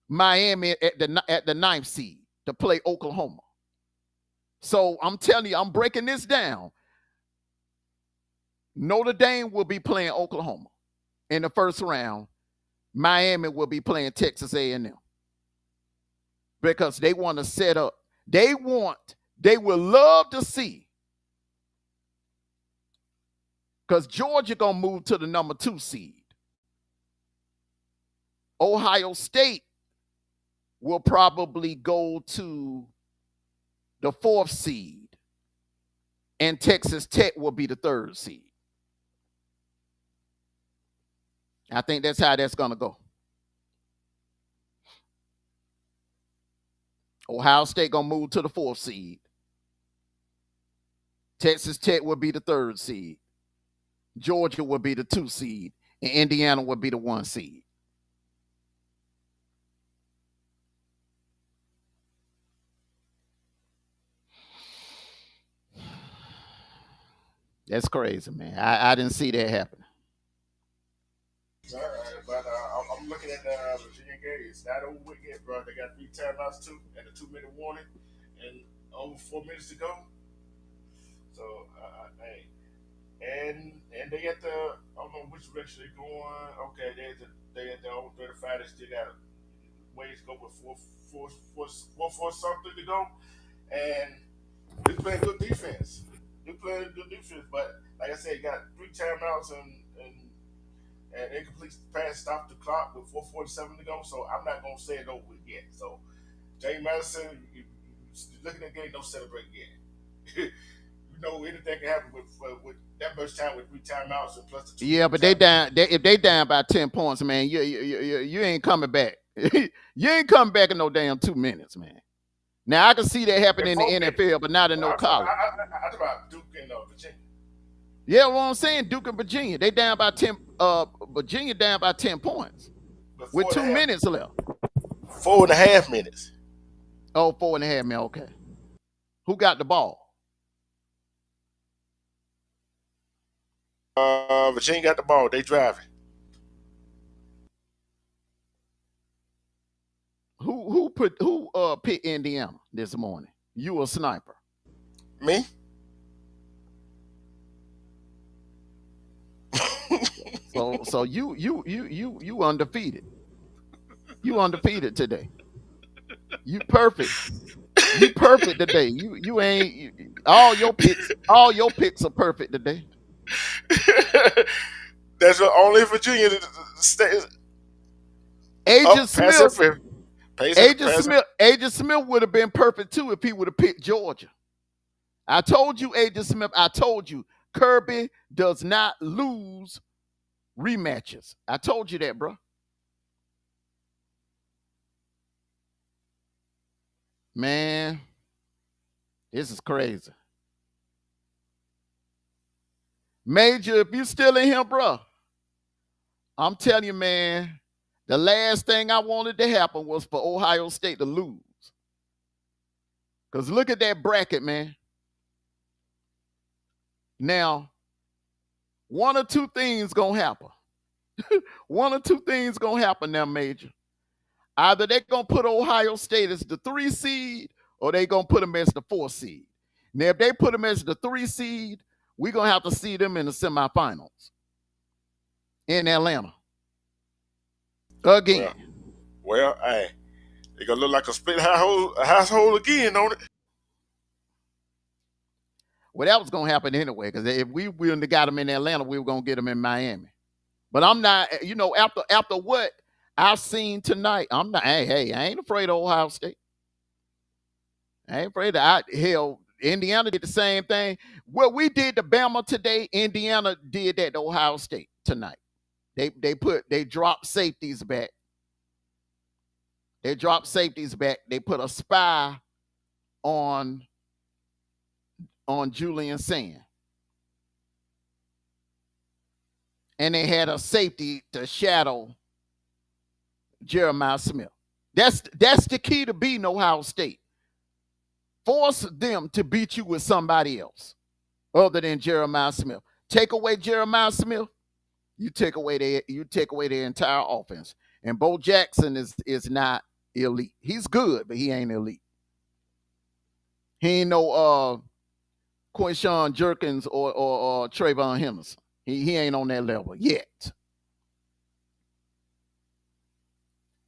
Miami at the ninth seed to play Oklahoma. So I'm telling you, I'm breaking this down. Notre Dame will be playing Oklahoma in the first round. Miami will be playing Texas A&M because they want to set up. They would love to see, because Georgia gonna move to the number 2 seed. Ohio State will probably go to the 4th seed, and Texas Tech will be the 3rd seed. I think that's how that's going to go. Ohio State going to move to the 4th seed. Texas Tech will be the 3rd seed. Georgia will be the 2 seed. And Indiana will be the 1 seed. That's crazy, man. I didn't see that happen. But I'm looking at the Virginia game. It's not over with yet, bro. They got 3 timeouts too, and a 2-minute warning, and over 4 minutes to go. So, hey, and they at the, I don't know which direction they're going. Okay, they at the over 35. They still got ways to go with four something to go, and they're playing good defense. They're playing good defense, but like I said, you got 3 timeouts and incomplete pass stopped the clock with 4:47 to go. So I'm not gonna say it over yet. So James Madison, you looking at the game, don't celebrate yet. You know anything can happen with that much time with 3 timeouts and plus the 2. Yeah, but if they down by 10 points, man, you ain't coming back. You ain't coming back in no damn 2 minutes, man. Now I can see that happening in the NFL, but not in no college. I talk about Duke and Virginia. Yeah, what I'm saying, Duke and Virginia, they down by 10. Virginia down by 10 points with 2 minutes left. 4.5 minutes. Oh, 4.5 minutes. Okay. Who got the ball? Virginia got the ball. They driving. Who picked Indiana this morning? You a sniper? Me? So you undefeated. You undefeated today. You perfect. You perfect today. You ain't all your picks are perfect today. That's the only Virginia state. Agent Smith would have been perfect too if he would have picked Georgia. I told you, Agent Smith. I told you, Kirby does not lose rematches. I told you that, bro. Man, this is crazy. Major, if you still in here, bro, I'm telling you, man, the last thing I wanted to happen was for Ohio State to lose. Because look at that bracket, man. Now, one or two things gonna happen. One or two things gonna happen now, Major. Either they're gonna put Ohio State as the 3 seed, or they gonna put them as the 4 seed. Now, if they put them as the 3 seed, we're gonna have to see them in the semifinals in Atlanta again. Well, hey, it gonna look like a split household again, don't it? Well, that was gonna happen anyway, because if we wouldn't have got them in Atlanta, we were gonna get them in Miami. But I'm not, after what I seen tonight. I'm not. Hey, I ain't afraid of Ohio State. I ain't afraid of. Hell, Indiana did the same thing. What we did to Bama today, Indiana did that to Ohio State tonight. They dropped safeties back. They dropped safeties back. They put a spy on Julian Sand. And they had a safety to shadow Jeremiah Smith. That's the key to beating Ohio State. Force them to beat you with somebody else other than Jeremiah Smith. Take away Jeremiah Smith, you take away their entire offense. And Bo Jackson is not elite. He's good, but he ain't elite. He ain't no Quinshon Jerkins or Trayvon Henderson. He ain't on that level yet.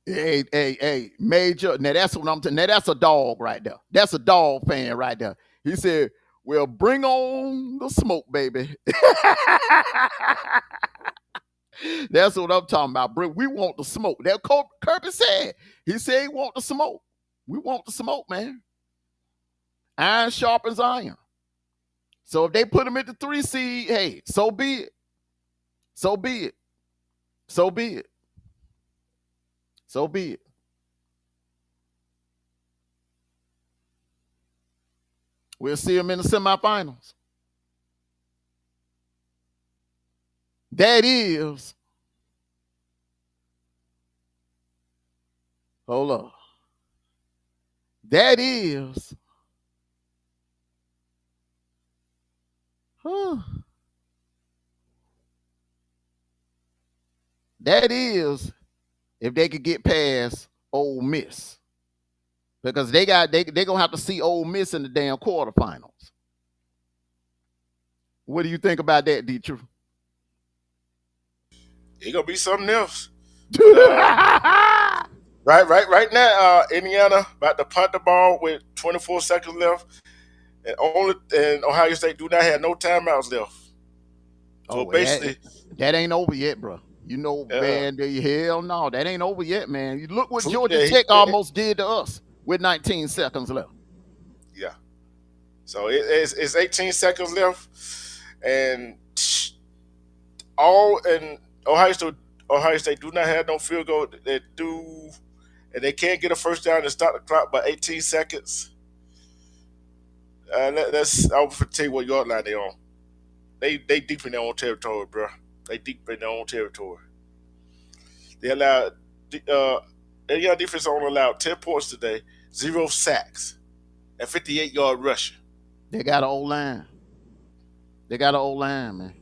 Hey, Major. Now that's what I'm saying. Now that's a dog right there. That's a dog fan right there. He said, "Well, bring on the smoke, baby." That's what I'm talking about. We want the smoke. That Kirby said. He said he want the smoke. We want the smoke, man. Iron sharpens iron. So if they put him at the 3 seed, hey, so be it. So be it. So be it. So be it. We'll see him in the semifinals. That is. Hold up. That is. That is if they could get past Ole Miss. Because they're gonna have to see Ole Miss in the damn quarterfinals. What do you think about that, Detroit? It gonna be something else. Right now, Indiana about to punt the ball with 24 seconds left, and Ohio State do not have no timeouts left. So basically, that ain't over yet, bro. You know, man, hell no, that ain't over yet, man. You look what Georgia Tech almost did to us with 19 seconds left. Yeah. So it's 18 seconds left, and Ohio State do not have no field goal. They do, and they can't get a first down and start the clock by 18 seconds. I'll tell you what yard line they on. They deep in their own territory, bro. They deep in their own territory. They allowed Indiana defense only allowed 10 points today, 0 sacks, and 58-yard rushing. They got an old line. Man.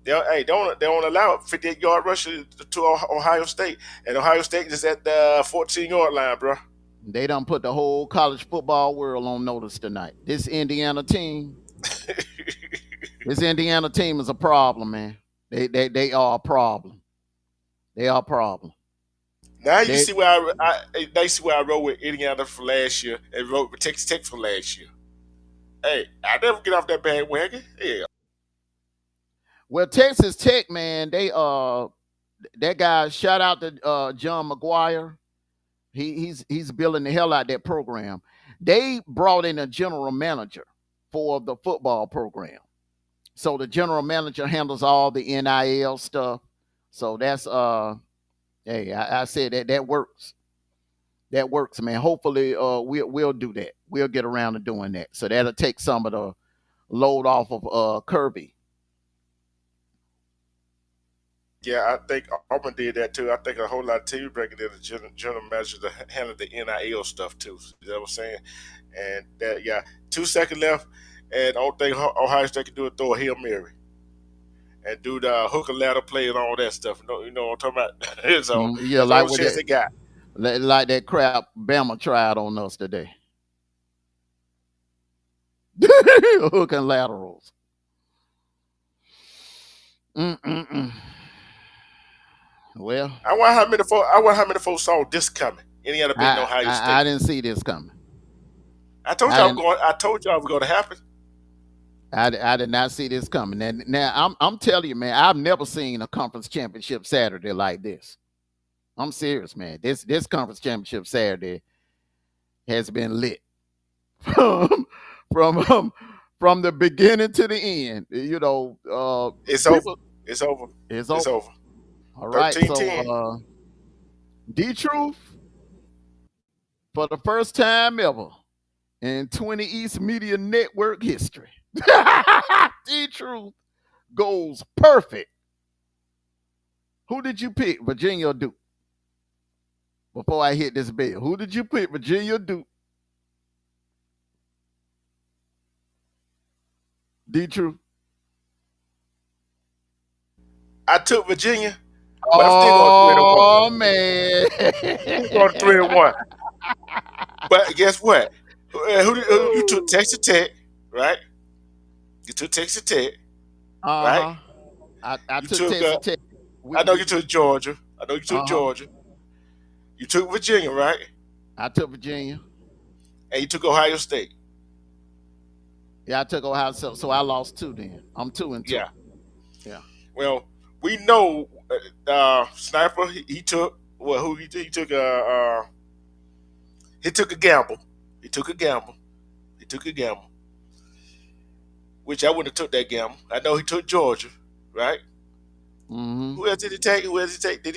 They don't allow 58-yard rushing to Ohio State, and Ohio State is at the 14-yard line, bro. They done put the whole college football world on notice tonight. This Indiana team is a problem, man. They are a problem. They are a problem. Now you see where I rode with Indiana from last year and rode with Texas Tech from last year. Hey, I never get off that bandwagon. Yeah. Well, Texas Tech, man, that guy. Shout out to John McGuire. He's building the hell out of that program. They brought in a general manager for the football program. So the general manager handles all the NIL stuff. So that's hey, I said that works. That works, man. Hopefully we'll do that. We'll get around to doing that. So that'll take some of the load off of Kirby. Yeah, I think Auburn did that too. I think a whole lot of teams bringing in the general manager to handle the NIL stuff too. You know what I'm saying? And that 2 seconds left, and the only thing Ohio State can do is throw a Hail Mary and do the hook and ladder play and all that stuff. You know what I'm talking about? So like what they got. Like that crap Bama tried on us today. Hook and laterals. Well, I wonder how many folks saw this coming. Indiana beating Ohio State. I didn't see this coming. I told y'all it was going to happen. I did not see this coming. Now I'm telling you, man, I've never seen a conference championship Saturday like this. I'm serious, man. This conference championship Saturday has been lit from from um, from the beginning to the end. It's over. People It's over. it's It's over. over. All right, so 13-10. D Truth for the first time ever in 20 East Media Network history. D Truth goes perfect. Who did you pick, Virginia or Duke? Before I hit this bell, who did you pick, Virginia or Duke? D Truth. I took Virginia, but I'm still going 3-1. Oh man. Still going 3-1. But guess what? Who you took Texas Tech, right? You took Texas Tech, right? Uh-huh. I You took took Texas Tech. I know you took Georgia. I know you took Uh-huh. Georgia. You took Virginia, right? I took Virginia. And you took Ohio State. Yeah, I took Ohio State, so I lost 2 then. I'm 2-2. Yeah. Yeah. Well, we know Sniper. He took who he took. He took a gamble. He took a gamble. He took a gamble. Which I wouldn't have took that gamble. I know he took Georgia, right? Mm-hmm. Who else did he take? Who else did he take? Did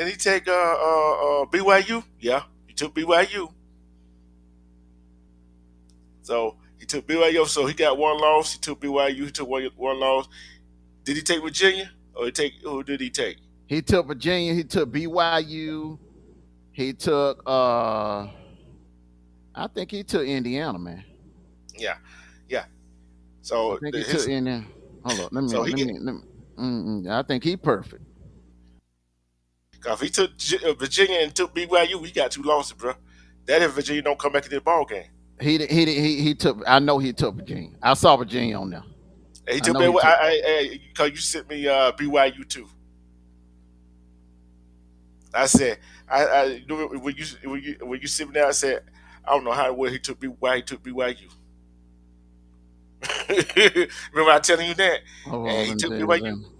he take BYU? Yeah, he took BYU. So he took BYU. So he got one loss. He took BYU. He took one loss. Did he take Virginia? Or who did he take? He took Virginia, he took BYU, he took I think he took Indiana, man. Yeah, yeah. I So think he took Indiana. Hold on, so he get I think he perfect. if he took Virginia and took BYU, he got 2 losses, bro. That if Virginia don't come back in the ball game. He took. I know he took Virginia. I saw Virginia on there. And he I took know he took. because you sent me BYU too. I said I when you sent me there, I said I don't know how well he took why he took BYU. Remember I telling you that? Hold And on, he let me took tell you BYU. something.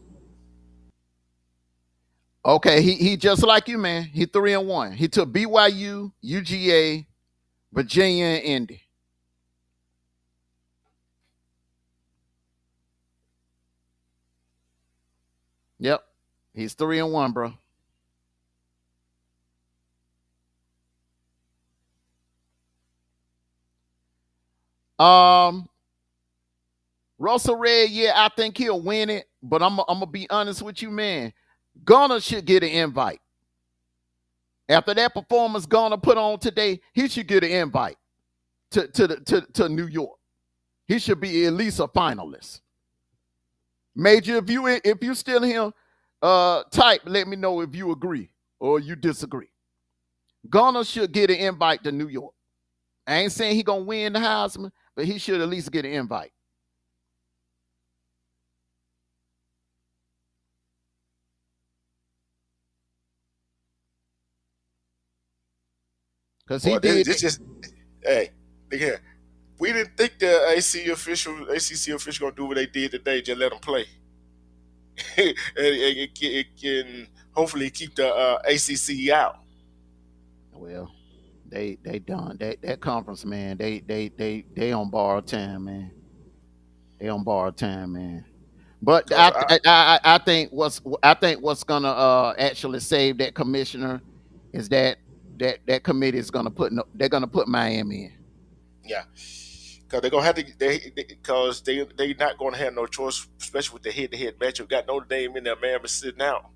Okay, he just like you, man. He 3-1. He took BYU, UGA, Virginia, and Indy. Yep, he's 3-1, bro. Um, Russell Red, yeah, I think he'll win it, but I'm gonna be honest with you, man. Gunner should get an invite. After that performance Gunner put on today, he should get an invite to New York. He should be at least a finalist. Major, if you still here, type, let me know if you agree or you disagree. Gunner should get an invite to New York. I ain't saying he gonna win the Heisman, but he should at least get an invite. Because he Boy, did. this just hey, look here. We didn't think the ACC official gonna do what they did today. Just let them play. And it can hopefully keep the ACC out. Well, they done that conference, man. They on borrowed time, man. They on borrowed time, man. But Cause I think what's gonna actually save that commissioner is that committee is gonna put they're gonna put Miami in. yeah, because they're gonna have to because they not gonna have no choice, especially with the head to head matchup. Got Notre Dame in there, Miami sitting out.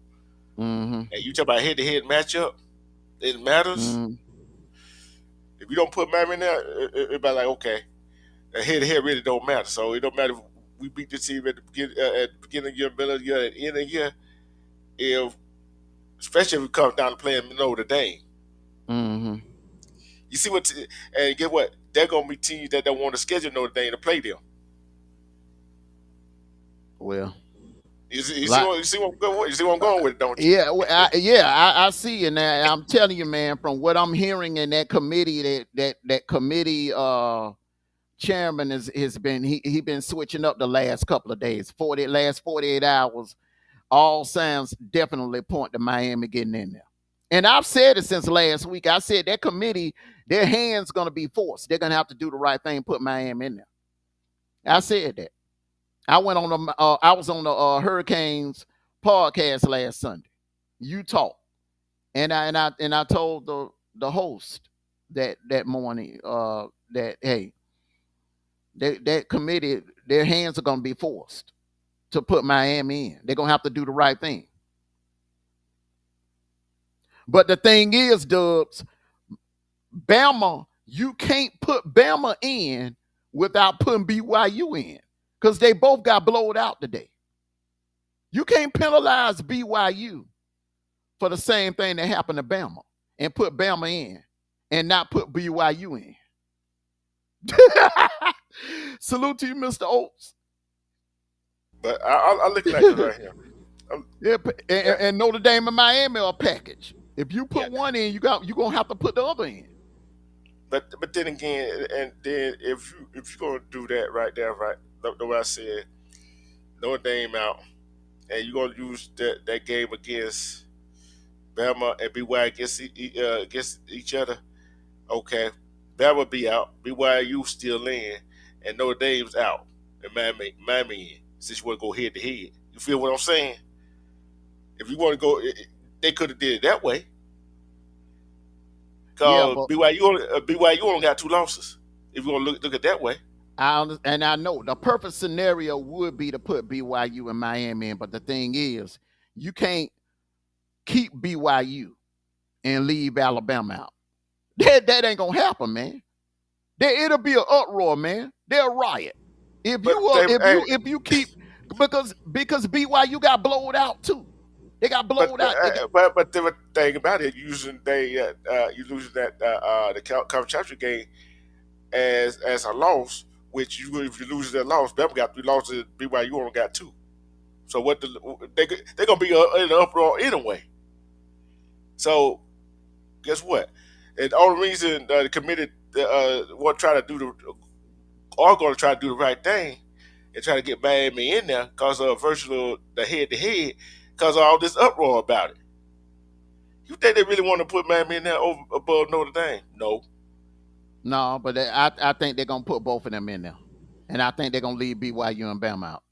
Mm-hmm. And you talk about head to head matchup, it matters. Mm-hmm. If you don't put Miami in there, everybody like okay, head to head really don't matter. So it don't matter if we beat the team at the beginning of the year, middle of the year, at the end of the year. If especially if it comes down to playing Notre Dame. Mm-hmm. You see and get what? They're gonna be teams that don't want to schedule Notre Dame to play them. Well, You see what I'm going with, don't you? yeah, I see, and I'm telling you, man, from what I'm hearing in that committee, that committee chairman has been he been switching up the last couple of days, last 48 hours. all signs definitely point to Miami getting in there. And I've said it since last week. I said that committee, their hands going to be forced. They're going to have to do the right thing, put Miami in there. I said that. I was on the Hurricanes podcast last Sunday. You talk, and I told the host that morning that hey, that committee, their hands are going to be forced to put Miami in. They're going to have to do the right thing. But the thing is, Dubs, Bama, you can't put Bama in without putting BYU in because they both got blowed out today. You can't penalize BYU for the same thing that happened to Bama and put Bama in and not put BYU in. Salute to you, Mr. Oates. But I look like it right here. Yeah, Yeah, and Notre Dame and Miami are a package. If you put yeah. one in, you're gonna have to put the other in. But then again, and then if you're gonna do that right there, right, the way I said, Notre Dame out, and you're gonna use that game against Bama and BYU against each other. Okay, Bama be out, BYU still in, and Notre Dame's out, and Miami in. Since you want to go head to head, you feel what I'm saying? If you want to go, they could have did it that way. Yeah, Cause but BYU only got 2 losses. If you want to look at that way, I know the perfect scenario would be to put BYU and Miami in, but the thing is, you can't keep BYU and leave Alabama out. That ain't gonna happen, man. It'll be an uproar, man. They'll riot. If but you they, hey, if you keep because BYU got blowed out too. They got blowed out. but the thing about it, using you losing that the conference championship game as a loss, which you if you lose that loss, Bama got 3 losses, BYU only got 2. So they're gonna be in an uproar anyway. So guess what? And the only reason the committee want to try to do are going to try to do the right thing and try to get Miami in there because of virtual the head to head because of all this uproar about it. You think they really want to put Miami in there above Notre Dame? No. No, but I think they're gonna put both of them in there, and I think they're gonna leave BYU and Bama out.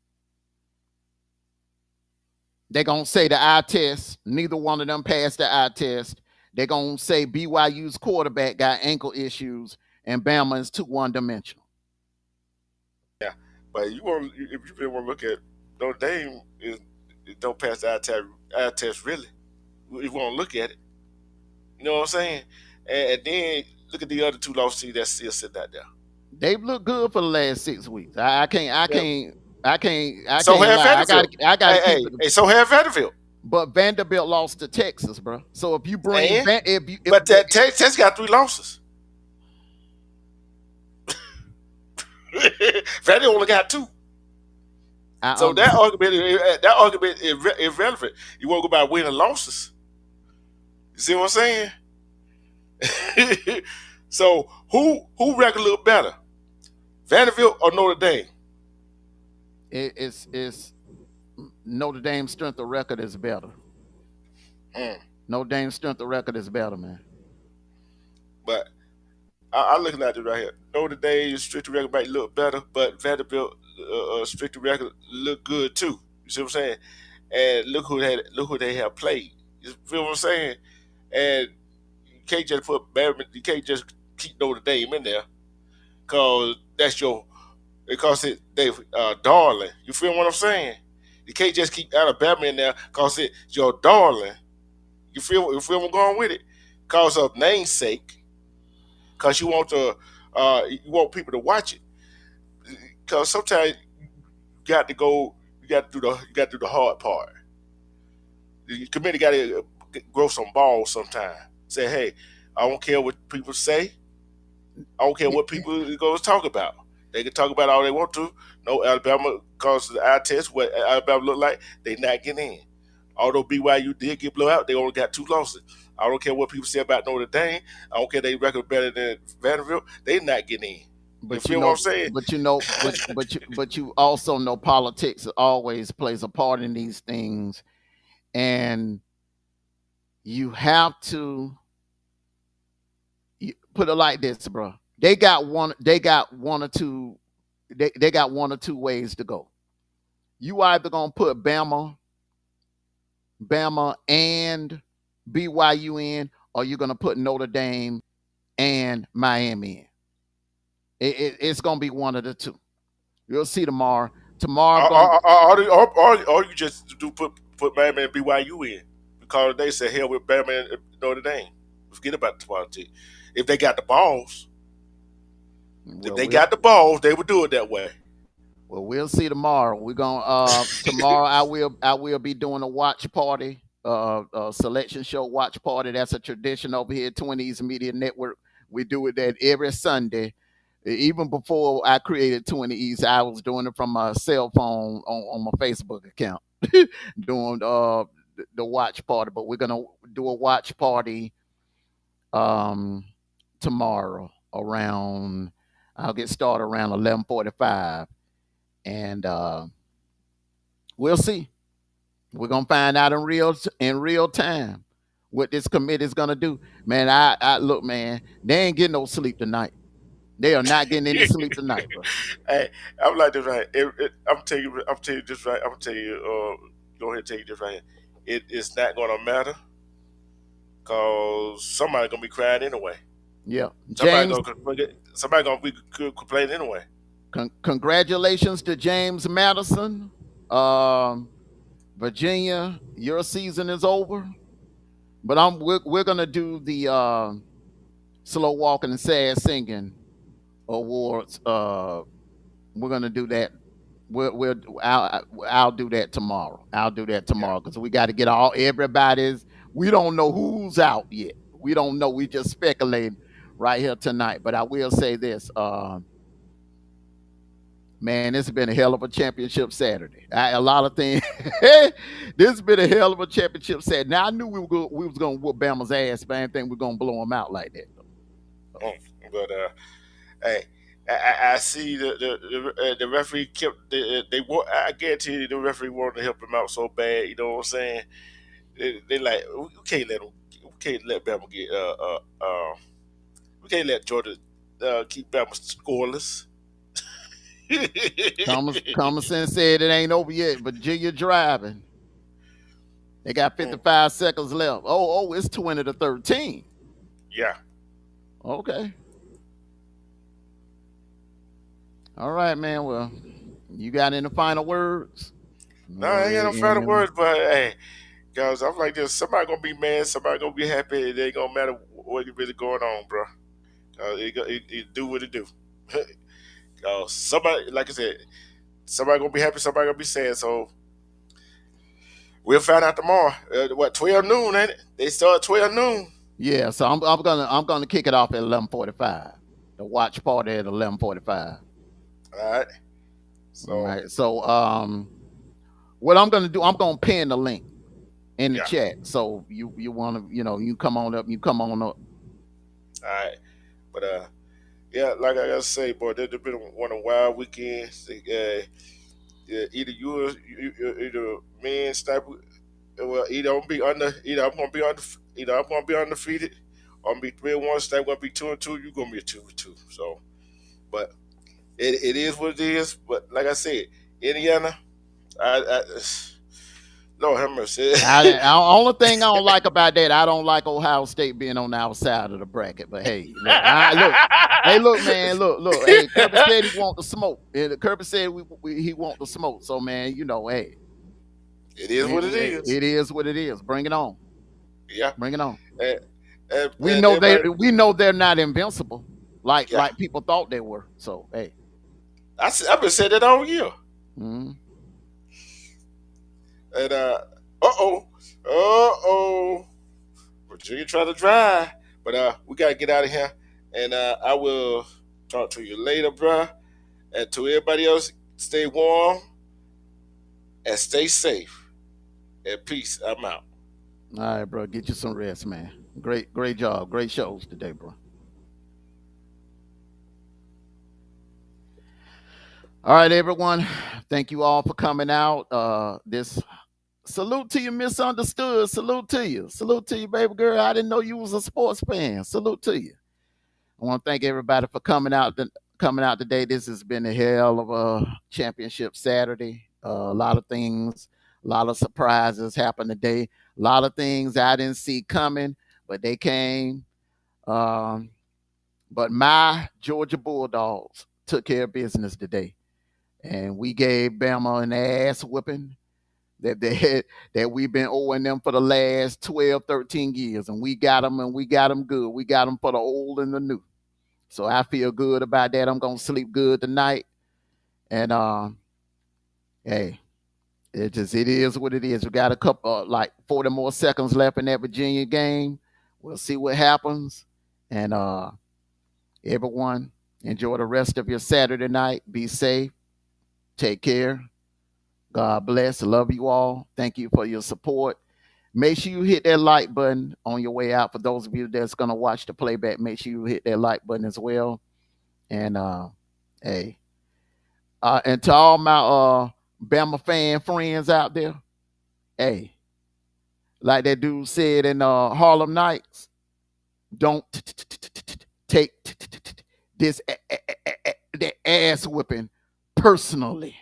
They're gonna say the eye test. Neither one of them passed the eye test. They're gonna say BYU's quarterback got ankle issues and Bama is too one-dimensional. Yeah, but if you really want to look at Notre Dame, it don't pass the eye test really. If you want to look at it, you know what I'm saying? And then look at the other 2 losses that's still sitting out there. They've looked good for the last 6 weeks. I Yeah. So can't have lie. Vanderbilt. I gotta keep it. So have Vanderbilt. But Vanderbilt lost to Texas, bro. So if you bring And if but that Texas got 3 losses. Vanderbilt only got 2. So that argument is irrelevant. You want to go by winning losses. You see what I'm saying? So who record a little better, Vanderbilt or Notre Dame? it's Notre Dame's strength of record is better. Mm. Notre Dame's strength of record is better, man. But I'm looking at it right here. Notre Dame's strength of record might look better, but Vanderbilt strength of record look good too. You see what I'm saying? And look who they have played. You feel what I'm saying? And you can't just you can't just keep Notre Dame in there because that's your because they darling. You feel what I'm saying? You can't just keep Alabama in there because it's your darling. You feel where I'm going with it? Because of namesake. Because you want people to watch it. Because sometimes you got to do the hard part. The committee got to grow some balls sometime. Say, hey, I don't care what people say. I don't care what people are going to talk about. They can talk about all they want to. No, Alabama, because of the eye test, what Alabama look like, they not getting in. Although BYU did get blown out, they only got 2 losses. I don't care what people say about Notre Dame. I don't care they record better than Vanderbilt. They not getting in. You but you feel what I'm know, saying? but you also know politics always plays a part in these things, and you have to put it like this, bro. They got one or two ways to go. You either gonna put Bama and BYU in, or you're gonna put Notre Dame and Miami in. It's gonna be one of the two. You'll see tomorrow. Tomorrow gonna Or you just do put Bama and BYU in because they say hell with Bama and Notre Dame. Forget about the politics. If they got the balls, if well they we'll got the balls, they would do it that way. well we'll see tomorrow. We're gonna tomorrow I will be doing a watch party, selection show watch party. That's a tradition over here at 20s Media Network. We do it that every Sunday. Even before I created 20 East, I was doing it from my cell phone on my Facebook account, doing the watch party. But we're gonna do a watch party um, tomorrow around. I'll get started around 11:45, and we'll see. We're gonna find out in real time what this committee is gonna do. Man, I look, man, they ain't getting no sleep tonight. They are not getting any sleep tonight, bro. Hey, I'm like this right. I'm telling you this right. I'm gonna tell you. Go ahead and tell you this right here. It's not gonna matter because somebody gonna be crying anyway. Yeah, Somebody James. gonna somebody gonna be complaining anyway. Congratulations to James Madison. Virginia, your season is over. But we're gonna do the slow walking and sad singing awards. We're gonna do that. We'll I'll do that tomorrow. I'll do that Yeah. tomorrow because we got to get all everybody's. We don't know who's out yet. We don't know. We just speculating right here tonight. But I will say this. Man, this has been a hell of a championship Saturday. A lot of things. This has been a hell of a championship Saturday. Now I knew we was gonna whoop Bama's ass, but I didn't think we are gonna blow them out like that. So, But hey, I see the referee kept I guarantee you the referee wanted to help him out so bad. You know what I'm saying? They like we can't let him. We can't let Bama get we can't let Georgia keep Bama scoreless. common sense said it ain't over yet. Virginia driving. They got Mm, 55 seconds left. It's 20-13. yeah. Okay. All right, man. Well, you got any final words? No, I ain't got no final And words, but hey, guys, I'm like this. Somebody gonna be mad. Somebody gonna be happy. It ain't gonna matter what really going on, bro. It do what it do. Somebody, like I said, somebody gonna be happy. Somebody gonna be sad. So we'll find out tomorrow. What 12 noon? Ain't it? They start 12 noon. yeah, so I'm gonna kick it off at 11:45. The watch party at 11:45. All right. All So right. So what I'm gonna do, I'm gonna pin the link in the yeah. chat. So you wanna, you come on up, you come on up. All right. But yeah, like I gotta say, boy, there's been one of the wild weekends. Yeah, either me and Sniper, well, either I'm gonna be undefeated, or I'm gonna be 3-1. Sniper gonna be 2-2. You gonna be 2-2. So, but it is what it is. But like I said, Indiana, I Lord have mercy. Only thing I don't like about that, I don't like Ohio State being on the outside of the bracket. But hey, hey, look, man, look. Hey, Kirby said he want the smoke. Kirby said he want the smoke. So man, hey, It is what it is. it is what it is. Bring it on. Yeah. Bring it on. And, We and know everybody, we know they're not invincible yeah. like people thought they were. So hey, I've been saying that all year. mm, And oh, Virginia trying to drive, but we gotta get out of here. And I will talk to you later, bruh. And to everybody else, stay warm and stay safe. And peace. I'm out. all right, bro, get you some rest, man. Great job, great shows today, bro. All right, everyone. Thank you all for coming out. This salute to you, misunderstood. Salute to you. Salute to you, baby girl. I didn't know you was a sports fan. Salute to you. I want to thank everybody for coming out today. This has been a hell of a championship Saturday. A lot of things, a lot of surprises happened today. A lot of things I didn't see coming, but they came. Um, but my Georgia Bulldogs took care of business today, and we gave Bama an ass whipping that they had, that we've been owing them for the last 12, 13 years, and we got them, and we got them good. We got them for the old and the new. So I feel good about that. I'm gonna sleep good tonight. And hey, it is what it is. We got a couple like 40 more seconds left in that Virginia game. We'll see what happens. And everyone, enjoy the rest of your Saturday night. Be safe. Take care. God bless. Love you all. Thank you for your support. Make sure you hit that like button on your way out. For those of you that's gonna watch the playback, make sure you hit that like button as well. And hey, and to all my Bama fan friends out there, hey, like that dude said in Harlem Nights, don't take this that ass whipping personally.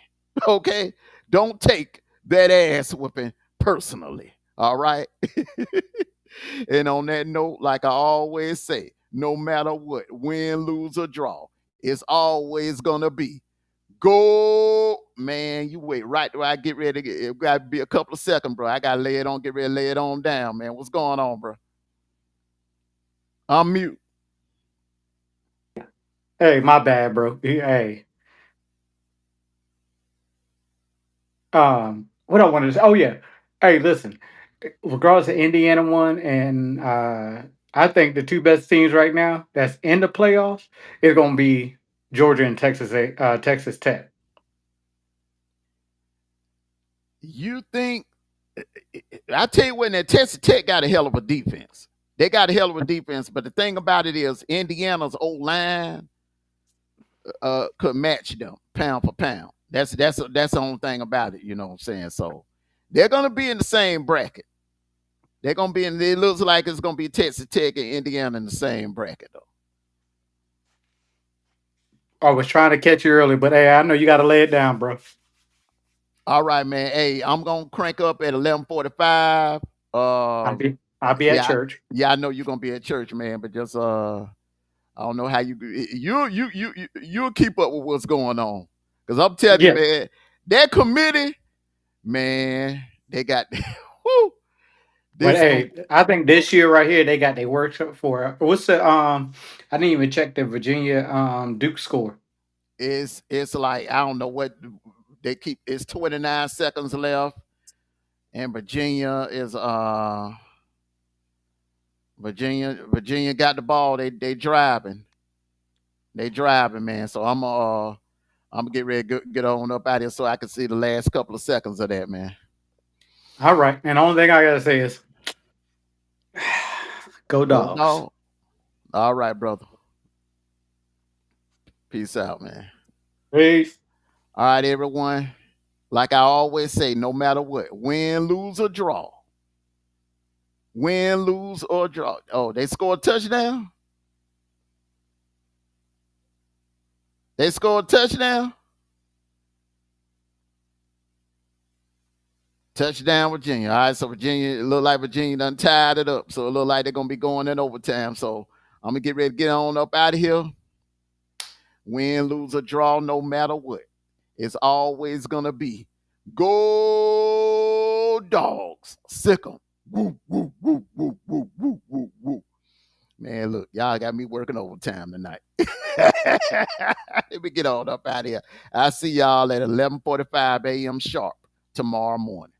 Okay, don't take that ass whipping personally. All right. And on that note, like I always say, no matter what, win, lose, or draw, it's always gonna be go, man. You wait right till I get ready. It got to be a couple of seconds, bro. I gotta lay it on, get ready to lay it on down, man. What's going on, bro? I'm mute. Hey, my bad, bro. Hey, what I wanted to say. Oh yeah. Hey, listen. Regardless of Indiana one, and I think the two best teams right now that's in the playoffs is going to be Georgia and Texas. Texas Tech. You think? I tell you what, that Texas Tech got a hell of a defense. They got a hell of a defense, but the thing about it is, Indiana's old line could match them pound for pound. That's the only thing about it. You know what I'm saying? So they're gonna be in the same bracket. They're gonna be in. It looks like it's gonna be Texas Tech and Indiana in the same bracket, though. I was trying to catch you early, but hey, I know you got to lay it down, bro. All right, man. Hey, I'm gonna crank up at 11:45. I'll be at Yeah, church. yeah. I know you're gonna be at church, man, but just I don't know how you'll keep up with what's going on. Cause I'm telling you, Yeah, man, that committee, man, they got whew, but this gonna hey, I think this year right here they got their workshop for what's the I didn't even check the Virginia Duke score. it's like I don't know what they keep. It's 29 seconds left, and Virginia got the ball. They driving, man. So I'm gonna get ready to get on up out here so I can see the last couple of seconds of that, man. All right, and the only thing I gotta say is go Go dogs. dog. All right, brother. Peace out, man. Peace. All right, everyone. Like I always say, no matter what, win, lose, or draw. Win, lose, or draw. Oh, they scored a touchdown? They scored a touchdown? Touchdown, Virginia. All right, so Virginia, it look like Virginia done tied it up. So it look like they're going to be going in overtime. So I'm going to get ready to get on up out of here. Win, lose, or draw, no matter what. It's always going to be go dogs. Sick 'em. Woo, woo, woo, woo, woo, woo, woo, woo. Man, look, y'all got me working overtime tonight. Let me get on up out of here. I'll see y'all at 11:45 a.m. sharp tomorrow morning.